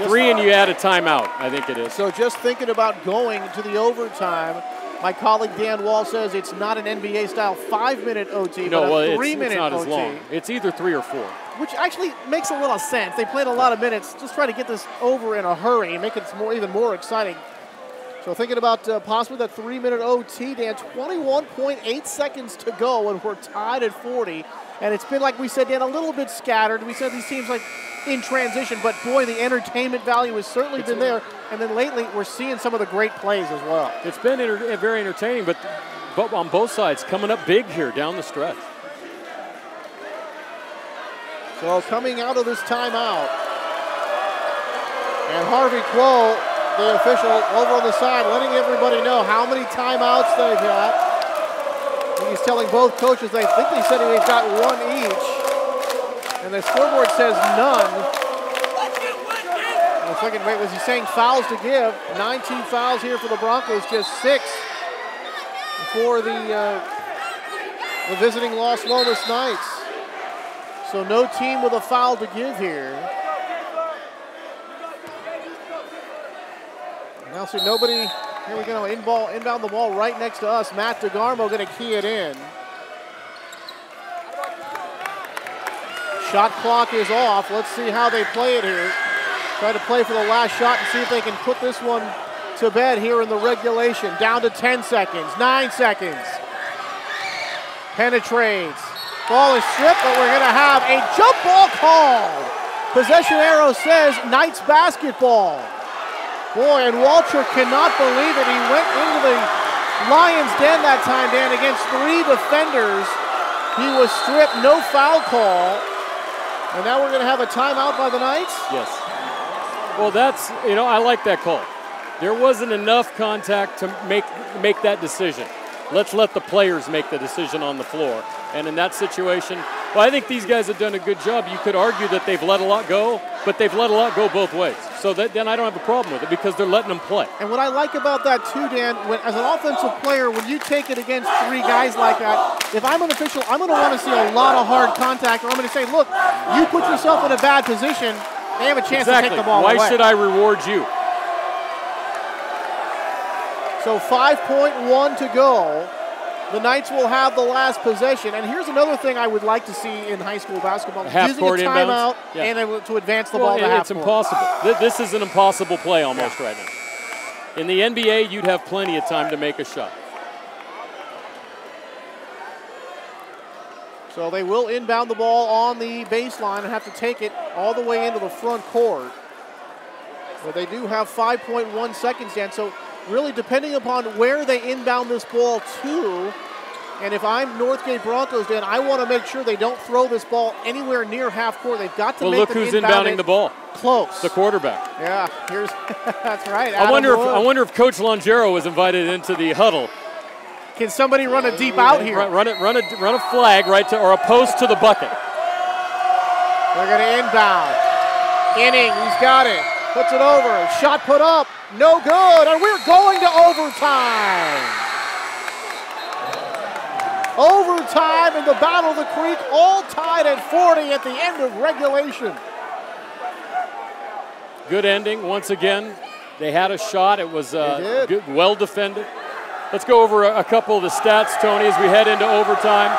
3 and you add a timeout, I think it is. So just thinking about going to the overtime, my colleague Dan Wall says it's not an NBA-style 5-minute OT, but a 3-minute OT. It's not as long. It's either 3 or 4. Which actually makes a little sense. They played a lot of minutes. Just try to get this over in a hurry and make it even more exciting. So thinking about possibly that 3-minute OT, Dan, 21.8 seconds to go, and we're tied at 40. And it's been, like we said, Dan, a little bit scattered. We said these teams like in transition, but boy, the entertainment value has certainly been there. And then lately, we're seeing some of the great plays as well. It's been very entertaining, but on both sides, coming up big here down the stretch. So coming out of this timeout, and Harvey Quo, the official, over on the side, letting everybody know how many timeouts they've got. He's telling both coaches, they think they said they've got 1 each. And the scoreboard says none. I was thinking, wait, was he saying fouls to give? 19 fouls here for the Broncos, just 6 for the visiting Los Lomas Knights. So no team with a foul to give here. Now see nobody, here we go, inbound the ball right next to us. Matt DeGarmo going to key it in. Shot clock is off. Let's see how they play it here. Try to play for the last shot and see if they can put this one to bed here in the regulation. Down to 10 seconds, 9 seconds. Penetrates. Ball is stripped, but we're going to have a jump ball called. Possession arrow says Knights basketball. Boy, and Walter cannot believe it. He went into the Lions' den that time, Dan, against 3 defenders. He was stripped, no foul call. And now we're going to have a timeout by the Knights? Yes. Well, that's, I like that call. There wasn't enough contact to make that decision. Let's let the players make the decision on the floor. And in that situation, well, I think these guys have done a good job. You could argue that they've let a lot go, but they've let a lot go both ways. So then I don't have a problem with it because they're letting them play. And what I like about that too, Dan, as an offensive player, when you take it against 3 guys like that, if I'm an official, I'm going to want to see a lot of hard contact, or I'm going to say, look, you put yourself in a bad position, they have a chance to take the ball away. Why should I reward you? So 5.1 to go. The Knights will have the last possession. And here's another thing I would like to see in high school basketball. Using a timeout and then to advance the ball to half court. It's impossible. This is an impossible play almost right now. In the NBA, you'd have plenty of time to make a shot. So they will inbound the ball on the baseline and have to take it all the way into the front court. But they do have 5.1 seconds, Dan. So really depending upon where they inbound this ball to, and if I'm Northgate Broncos, Dan, I want to make sure they don't throw this ball anywhere near half court. They've got to make them look who's inbounding the ball. Close. The quarterback. Yeah, that's right. I wonder if Coach Longero was invited into the huddle. Can somebody run a deep out here? Run a flag right to, or a post to the bucket. They're going to inbound. Inning, he's got it. Puts it over. Shot put up. No good. And we're going to overtime. Overtime in the Battle of the Creek, all tied at 40 at the end of regulation. Good ending once again. They had a shot. It was good, well defended. Let's go over a couple of the stats, Tony, as we head into overtime.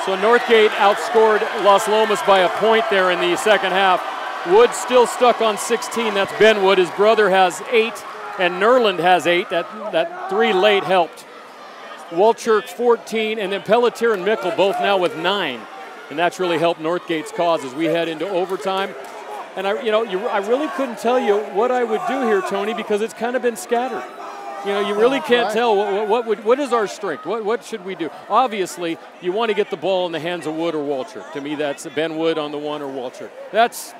So Northgate outscored Los Lomas by a point there in the second half. Wood still stuck on 16. That's Ben Wood. His brother has 8. And Nerland has 8. That 3 late helped. Walchurch 14, and then Pelletier and Mickle both now with 9. And that's really helped Northgate's cause as we head into overtime. And I really couldn't tell you what I would do here, Tony, because it's kind of been scattered. You really can't tell what is our strength. What should we do? Obviously, you want to get the ball in the hands of Wood or Walchurch. To me, that's Ben Wood on the one or Walchurch. That's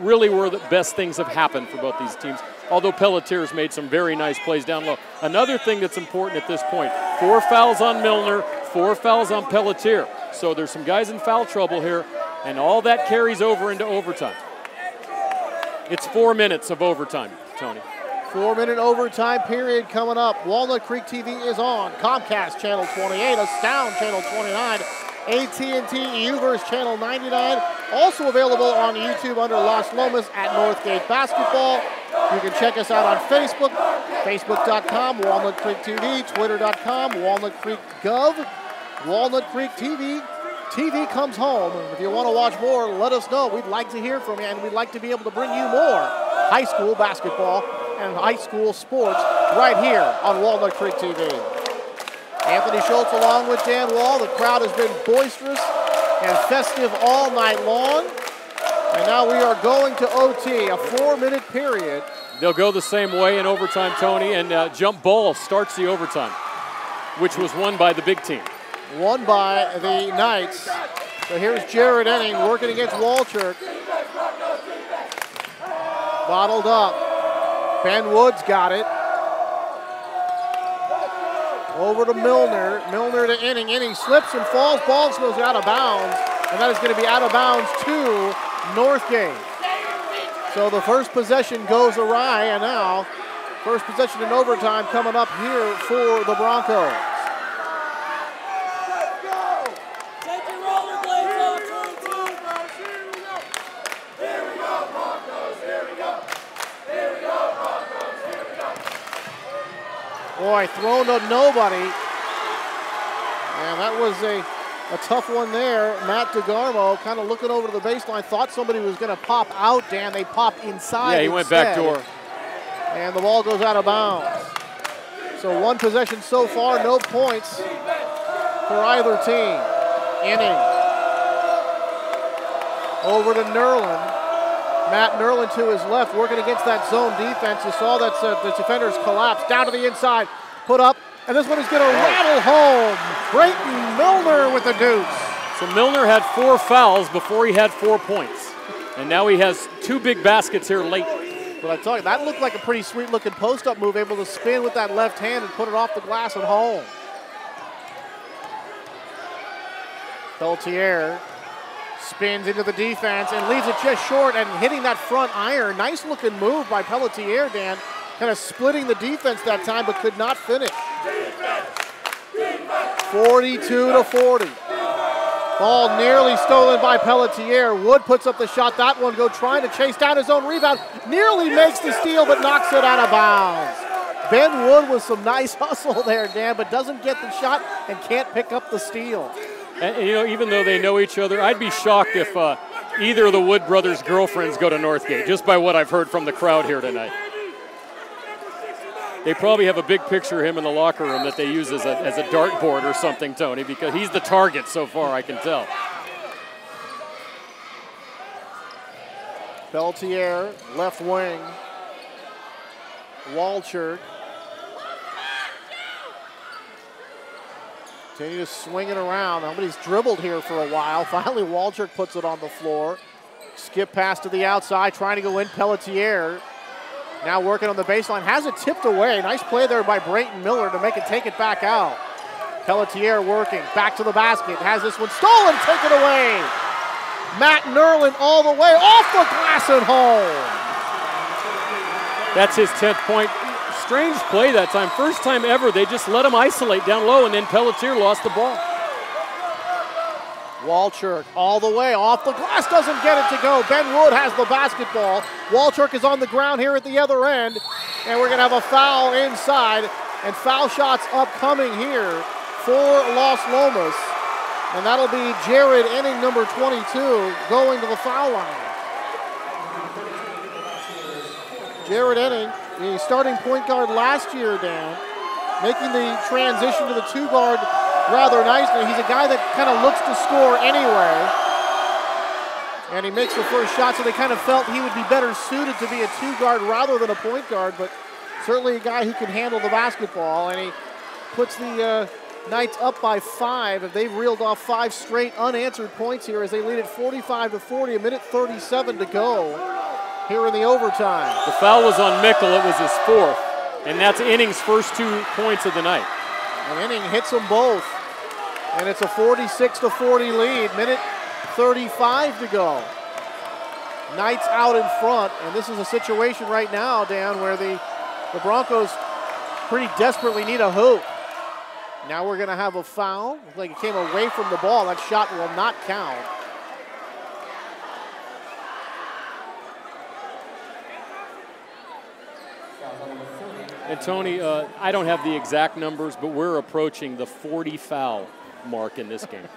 really where the best things have happened for both these teams, although Pelletier's made some very nice plays down low. Another thing that's important at this point, 4 fouls on Milner, 4 fouls on Pelletier. So there's some guys in foul trouble here, and all that carries over into overtime. It's 4 minutes of overtime, Tony. 4-minute overtime period coming up. Walnut Creek TV is on. Comcast Channel 28, Astound Channel 29, AT&T UVerse Channel 99. Also available on YouTube under Los Lomas at Northgate Basketball. You can check us out on Facebook, facebook.com, Walnut Creek TV, twitter.com, Walnut Creek Gov, Walnut Creek TV. TV comes home. And if you want to watch more, let us know. We'd like to hear from you, and we'd like to be able to bring you more high school basketball and high school sports right here on Walnut Creek TV. Anthony Schultz along with Dan Wall. The crowd has been boisterous and festive all night long. And now we are going to OT, a 4-minute period. They'll go the same way in overtime, Tony, and jump ball starts the overtime, which was won by the big team. Won by the Knights. So here's Jared Enning working against Walchurch. Bottled up. Ben Woods got it. Over to Milner. Milner to Enning. Enning slips and falls. Ball goes out of bounds. And that is going to be out of bounds to Northgate. So the first possession goes awry. And now, first possession in overtime coming up here for the Broncos. Boy, thrown to nobody. And that was a tough one there. Matt DeGarmo kind of looking over to the baseline, thought somebody was going to pop out, Dan. They popped inside. Yeah, he went back door. And the ball goes out of bounds. So one possession so far, no points for either team. Enning. Over to Nerland. Matt Nerland to his left, working against that zone defense. You saw that the defenders collapse. Down to the inside, put up, and this one is going to rattle home. Brayton Milner with the deuce. So Milner had 4 fouls before he had 4 points. And now he has 2 big baskets here late. But I tell you, that looked like a pretty sweet-looking post-up move, able to spin with that left hand and put it off the glass at home. Pelletier spins into the defense and leaves it just short and hitting that front iron. Nice looking move by Pelletier, Dan. Kind of splitting the defense that time, but could not finish. 42-40. Ball nearly stolen by Pelletier. Wood puts up the shot. That one go trying to chase down his own rebound. Nearly makes the steal, but knocks it out of bounds. Ben Wood with some nice hustle there, Dan, but doesn't get the shot and can't pick up the steal. And even though they know each other, I'd be shocked if either of the Wood brothers' girlfriends go to Northgate, just by what I've heard from the crowd here tonight. They probably have a big picture of him in the locker room that they use as a dartboard or something, Tony, because he's the target so far, I can tell. Pelletier, left wing. Walchurch. Continue to swing it around. Nobody's dribbled here for a while. Finally, Walchurch puts it on the floor. Skip pass to the outside, trying to go in. Pelletier now working on the baseline. Has it tipped away. Nice play there by Brayton Miller to make it take it back out. Pelletier working. Back to the basket. Has this one stolen. Take it away. Matt Nerland all the way off the glass at home. That's his 10th point. Strange play that time. First time ever, they just let him isolate down low, and then Pelletier lost the ball. Walchurch all the way off the glass, doesn't get it to go. Ben Wood has the basketball. Walchurch is on the ground here at the other end, and we're going to have a foul inside, and foul shots upcoming here for Los Lomas, and that'll be Jared Enning, number 22, going to the foul line. Jared Enning the starting point guard last year, Dan, making the transition to the 2-guard rather nicely. He's a guy that kind of looks to score anyway. And he makes the first shot, so they kind of felt he would be better suited to be a 2-guard rather than a point guard, but certainly a guy who can handle the basketball. And he puts the Knights up by 5. They've reeled off 5 straight unanswered points here as they lead at 45-40, a minute 37 to go here in the overtime. The foul was on Mickle. It was his 4th, and that's Inning's first 2 points of the night. And Inning hits them both, and it's a 46-40 lead, minute 35 to go. Knights out in front, and this is a situation right now, Dan, where the Broncos pretty desperately need a hoop. Now we're going to have a foul. Looks like it came away from the ball. That shot will not count. And Tony, I don't have the exact numbers, but we're approaching the 40 foul mark in this game.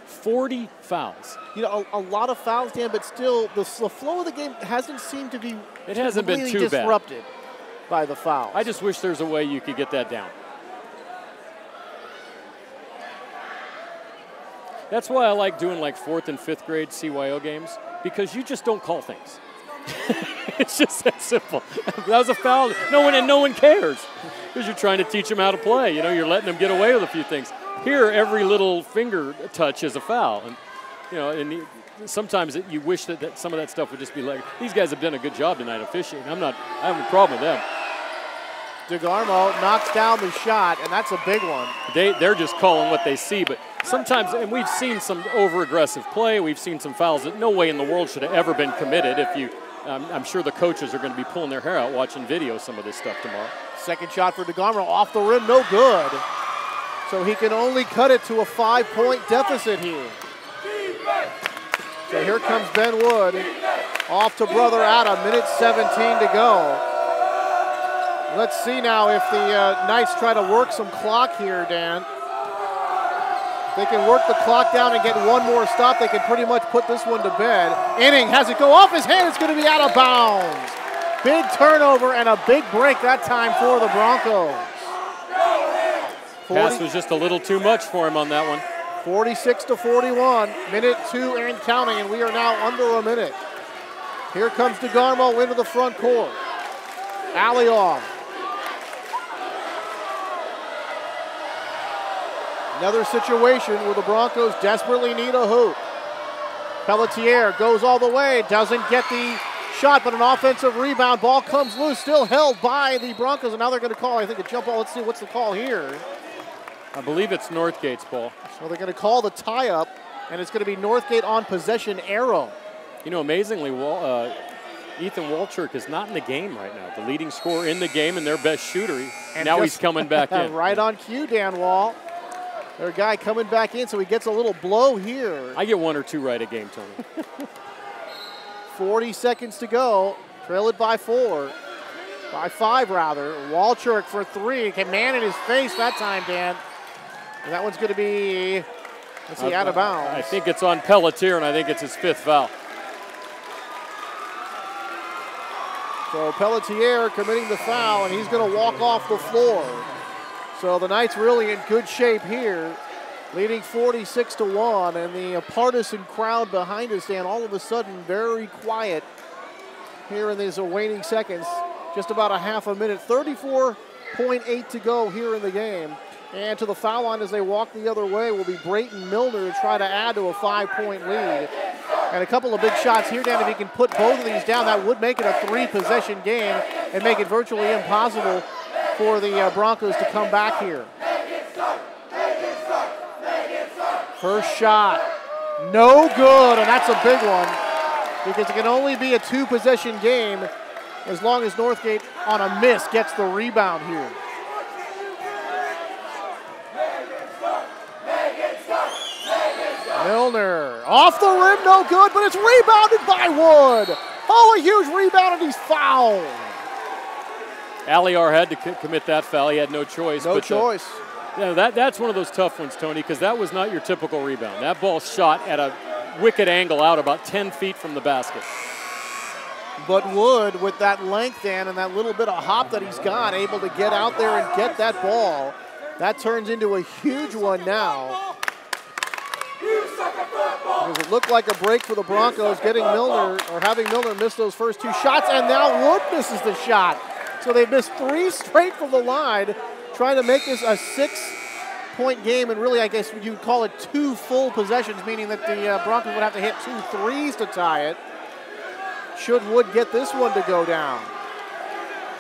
40 fouls. You know, a lot of fouls, Dan, but still the flow of the game hasn't seemed to be It hasn't been too disrupted by the fouls. I just wish there's a way you could get that down. That's why I like doing like 4th and 5th grade CYO games, because you just don't call things. It's just that simple. That was a foul. No one cares, because you're trying to teach them how to play. You know, you're letting them get away with a few things. Here, every little finger touch is a foul, and you know, and sometimes you wish that some of that stuff would just be like. These guys have done a good job tonight officiating. I have a problem with them. DeGarmo knocks down the shot, and that's a big one. They're just calling what they see, but sometimes, and we've seen some over-aggressive play. We've seen some fouls that no way in the world should have ever been committed. I'm sure the coaches are going to be pulling their hair out watching video some of this stuff tomorrow. Second shot for DeGarmo off the rim, no good. So he can only cut it to a 5-point deficit here. So here comes Ben Wood off to brother Adam, minute 17 to go. Let's see now if the Knights try to work some clock here, Dan. They can work the clock down and get one more stop. They can pretty much put this one to bed. Inning has it go off his hand. It's going to be out of bounds. Big turnover and a big break that time for the Broncos. Pass was just a little too much for him on that one. 46-41, minute 2 and counting, and we are now under a minute. Here comes DeGarmo into the front court. Alley off. Another situation where the Broncos desperately need a hoop. Pelletier goes all the way, doesn't get the shot, but an offensive rebound. Ball comes loose, still held by the Broncos, and now they're going to call, I think, a jump ball. Let's see what's the call here. I believe it's Northgate's ball. So they're going to call the tie-up, and it's going to be Northgate on possession arrow. You know, amazingly, Ethan Walchuk is not in the game right now. The leading scorer in the game and their best shooter. And now he's coming back in. Right on cue, Dan Wall. Their guy coming back in, so he gets a little blow here. I get 1 or 2 right a game, Tony. 40 seconds to go. Trail it by 4. By 5, rather. Walchuk for 3. Can man in his face that time, Dan. And that one's going to be, let's see, out of bounds. I think it's on Pelletier, and I think it's his 5th foul. So Pelletier committing the foul, and he's going to walk off the floor. So the Knights really in good shape here, leading 46-1, and the partisan crowd behind us, Dan, all of a sudden very quiet here in these waning seconds. Just about a half a minute, 34.8 to go here in the game. And to the foul line as they walk the other way will be Brayton Milner to try to add to a 5-point lead. And a couple of big shots here, Dan. If he can put both of these down, that would make it a 3-possession game and make it virtually impossible for the Broncos to come back here. First shot, no good, and that's a big one because it can only be a 2-possession game as long as Northgate on a miss gets the rebound here. Milner off the rim, no good, but it's rebounded by Wood. Oh, a huge rebound, and he's fouled. Aliar had to commit that foul. He had no choice. No choice. That's one of those tough ones, Tony, because that was not your typical rebound. That ball shot at a wicked angle out about 10 feet from the basket. But Wood, with that length, Dan, and that little bit of hop that he's got, able to get out there and get that ball. That turns into a huge one now. Because it looked like a break for the Broncos, getting Milner, or having Milner miss those first 2 shots, and now Wood misses the shot. So they missed 3 straight from the line, trying to make this a 6-point game, and really, I guess you'd call it 2 full possessions, meaning that the Broncos would have to hit 2 threes to tie it. Should Wood get this one to go down.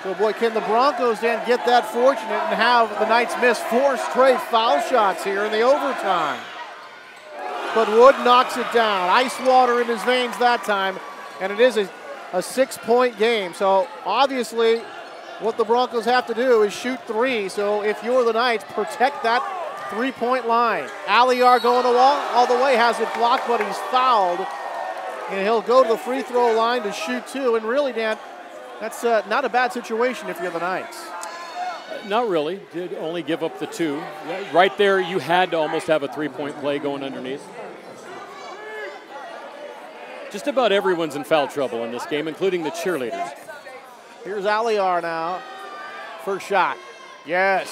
So, boy, can the Broncos then get that fortunate and have the Knights miss 4 straight foul shots here in the overtime. But Wood knocks it down. Ice water in his veins that time, and it is a 6-point game. So, obviously, what the Broncos have to do is shoot 3. So, if you're the Knights, protect that 3-point line. Aliar going all the way, has it blocked, but he's fouled. And he'll go to the free throw line to shoot 2. And really, Dan, that's not a bad situation if you're the Knights. Not really. Did only give up the 2. Right there, you had to almost have a 3-point play going underneath. Just about everyone's in foul trouble in this game, including the cheerleaders. Here's Aliar now. First shot. Yes.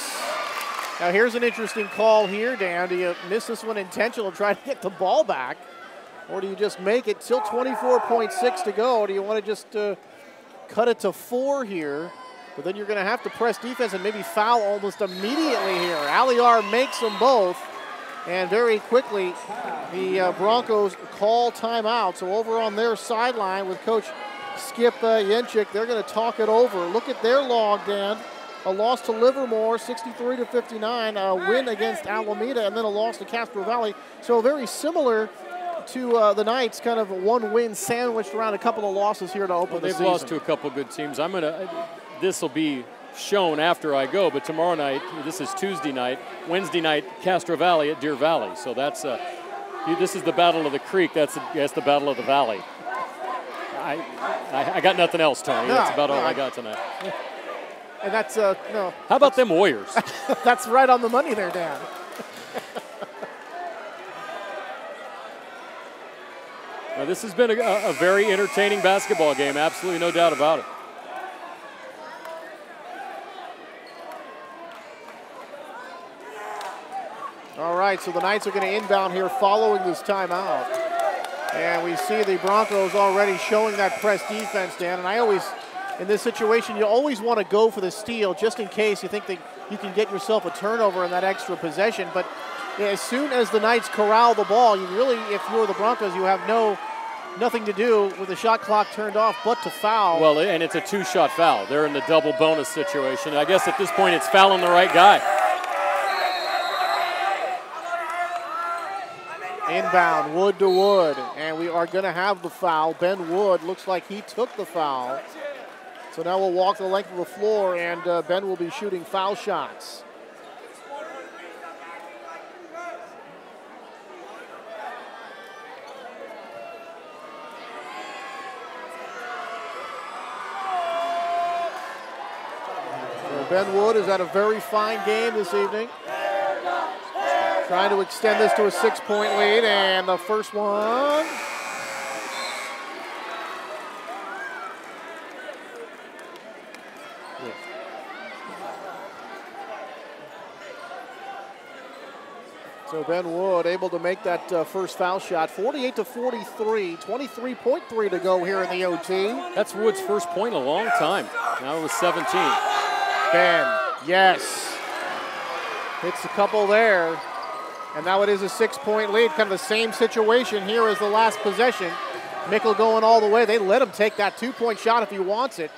Now here's an interesting call here, Dan. Do you miss this one intentional and try to get the ball back? Or do you just make it? Still 24.6 to go. Or do you want to just cut it to 4 here? But then you're going to have to press defense and maybe foul almost immediately here. Aliar makes them both. And very quickly, the Broncos call timeout. So over on their sideline with Coach Skip Yenchik, they're going to talk it over. Look at their log, Dan. A loss to Livermore, 63-59. A win against Alameda, and then a loss to Castro Valley. So very similar to the Knights, kind of one win sandwiched around a couple of losses here to open the season. They've lost to a couple of good teams. This will be shown after I go, but tomorrow night, this is Tuesday night, Wednesday night, Castro Valley at Deer Valley. So that's this is the battle of the creek. That's the battle of the valley. I got nothing else, Tony. No, that's about all I got tonight. And that's no. How about them Warriors? That's right on the money there, Dan. Now, this has been a very entertaining basketball game, absolutely no doubt about it. All right, so the Knights are going to inbound here following this timeout. And we see the Broncos already showing that press defense, Dan. And I always, in this situation, you always want to go for the steal just in case you think that you can get yourself a turnover in that extra possession. But as soon as the Knights corral the ball, you really, if you're the Broncos, you have nothing to do with the shot clock turned off but to foul. Well, and it's a 2-shot foul. They're in the double bonus situation. I guess at this point it's fouling the right guy. Inbound, Wood to Wood, and we are going to have the foul. Ben Wood looks like he took the foul. So now we'll walk the length of the floor, and Ben will be shooting foul shots. So Ben Wood has had a very fine game this evening. Trying to extend this to a 6-point lead, and the first one. Yeah. So Ben Wood able to make that first foul shot, 48-43, 23.3 to go here in the OT. That's Wood's first point in a long time. Now it was 17. Ben, yes. Hits a couple there. And now it is a 6-point lead, kind of the same situation here as the last possession. Mickle going all the way. They let him take that 2-point shot if he wants it.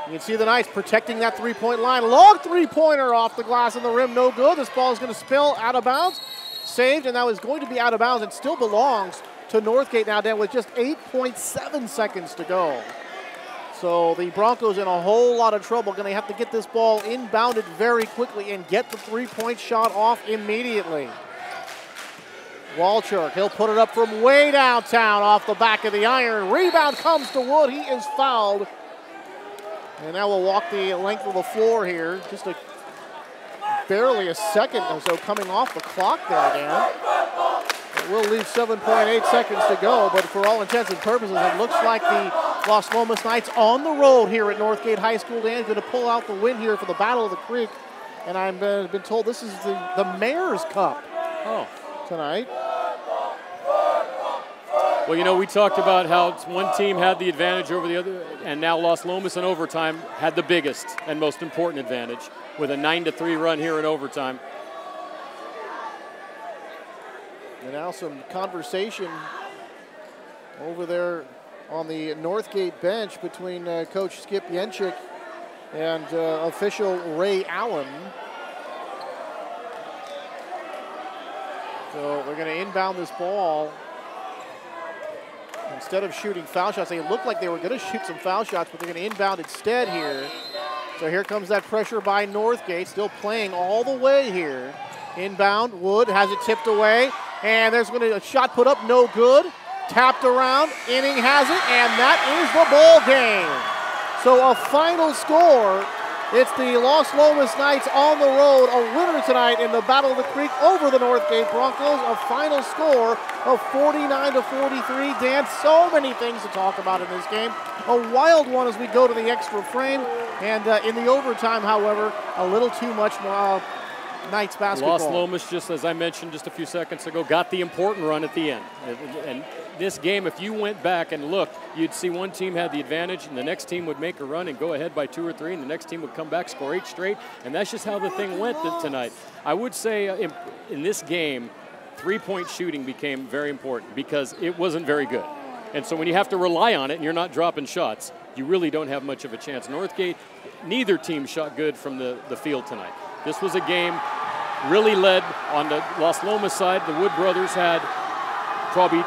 You can see the Knights protecting that 3-point line. Long 3-pointer off the glass and the rim, no good. This ball is going to spill out of bounds. Saved, and that was going to be out of bounds. It still belongs to Northgate now, Dan, with just 8.7 seconds to go. So the Broncos in a whole lot of trouble. Going to have to get this ball inbounded very quickly and get the 3-point shot off immediately. Walchuk, he'll put it up from way downtown off the back of the iron. Rebound comes to Wood. He is fouled. And now we'll walk the length of the floor here. Just barely a second or so coming off the clock there, Dan. We'll leave 7.8 seconds to go, but for all intents and purposes, it looks like the Los Lomas Knights on the road here at Northgate High School. Dan's going to pull out the win here for the Battle of the Creek, and I've been told this is the Mayor's Cup tonight. Well, you know, we talked about how one team had the advantage over the other, and now Los Lomas in overtime had the biggest and most important advantage with a 9-3 run here in overtime. And now some conversation over there on the Northgate bench between Coach Skip Yenchik and official Ray Allen. So they're going to inbound this ball. Instead of shooting foul shots, they looked like they were going to shoot some foul shots, but they're going to inbound instead here. So here comes that pressure by Northgate, still playing all the way here. Inbound, Wood has it tipped away, and there's going to be a shot put up, no good. Tapped around, Inning has it, and that is the ball game. So a final score, it's the Los Lomas Knights on the road, a winner tonight in the Battle of the Creek over the Northgate Broncos. A final score of 49-43. Dan, so many things to talk about in this game. A wild one as we go to the extra frame, and in the overtime, however, a little too much Knights basketball. Los Lomas, just as I mentioned just a few seconds ago, got the important run at the end. And this game, if you went back and looked, you'd see one team had the advantage, and the next team would make a run and go ahead by 2 or 3, and the next team would come back, score 8 straight, and that's just how the thing went tonight. I would say in this game, 3-point shooting became very important because it wasn't very good. And so when you have to rely on it and you're not dropping shots, you really don't have much of a chance. Northgate, neither team shot good from the field tonight. This was a game really led on the Los Lomas side. The Wood brothers had probably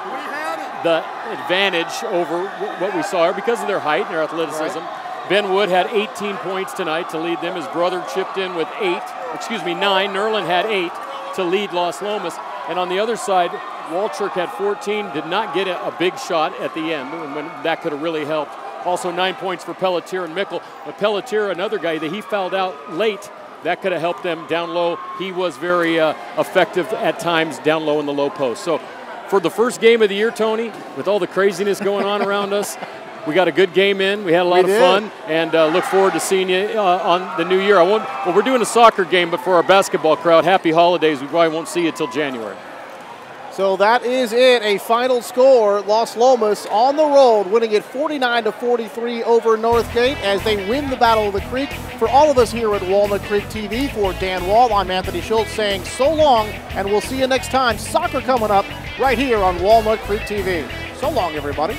the advantage over what we saw because of their height and their athleticism. Right. Ben Wood had 18 points tonight to lead them. His brother chipped in with 9. Nerlin had 8 to lead Los Lomas. And on the other side, Walchuk had 14, did not get a big shot at the end, and when that could have really helped. Also 9 points for Pelletier and Mickle. But Pelletier, another guy that he fouled out late, that could have helped them down low. He was very effective at times down low in the low post. So for the first game of the year, Tony, with all the craziness going on around us, we got a good game in. We had a lot of fun, and look forward to seeing you on the new year. Well, we're doing a soccer game, but for our basketball crowd, happy holidays. We probably won't see you till January. So that is it, a final score. Los Lomas on the road, winning it 49-43 over Northgate as they win the Battle of the Creek. For all of us here at Walnut Creek TV, for Dan Wall, I'm Anthony Schultz saying so long, and we'll see you next time. Soccer coming up right here on Walnut Creek TV. So long, everybody.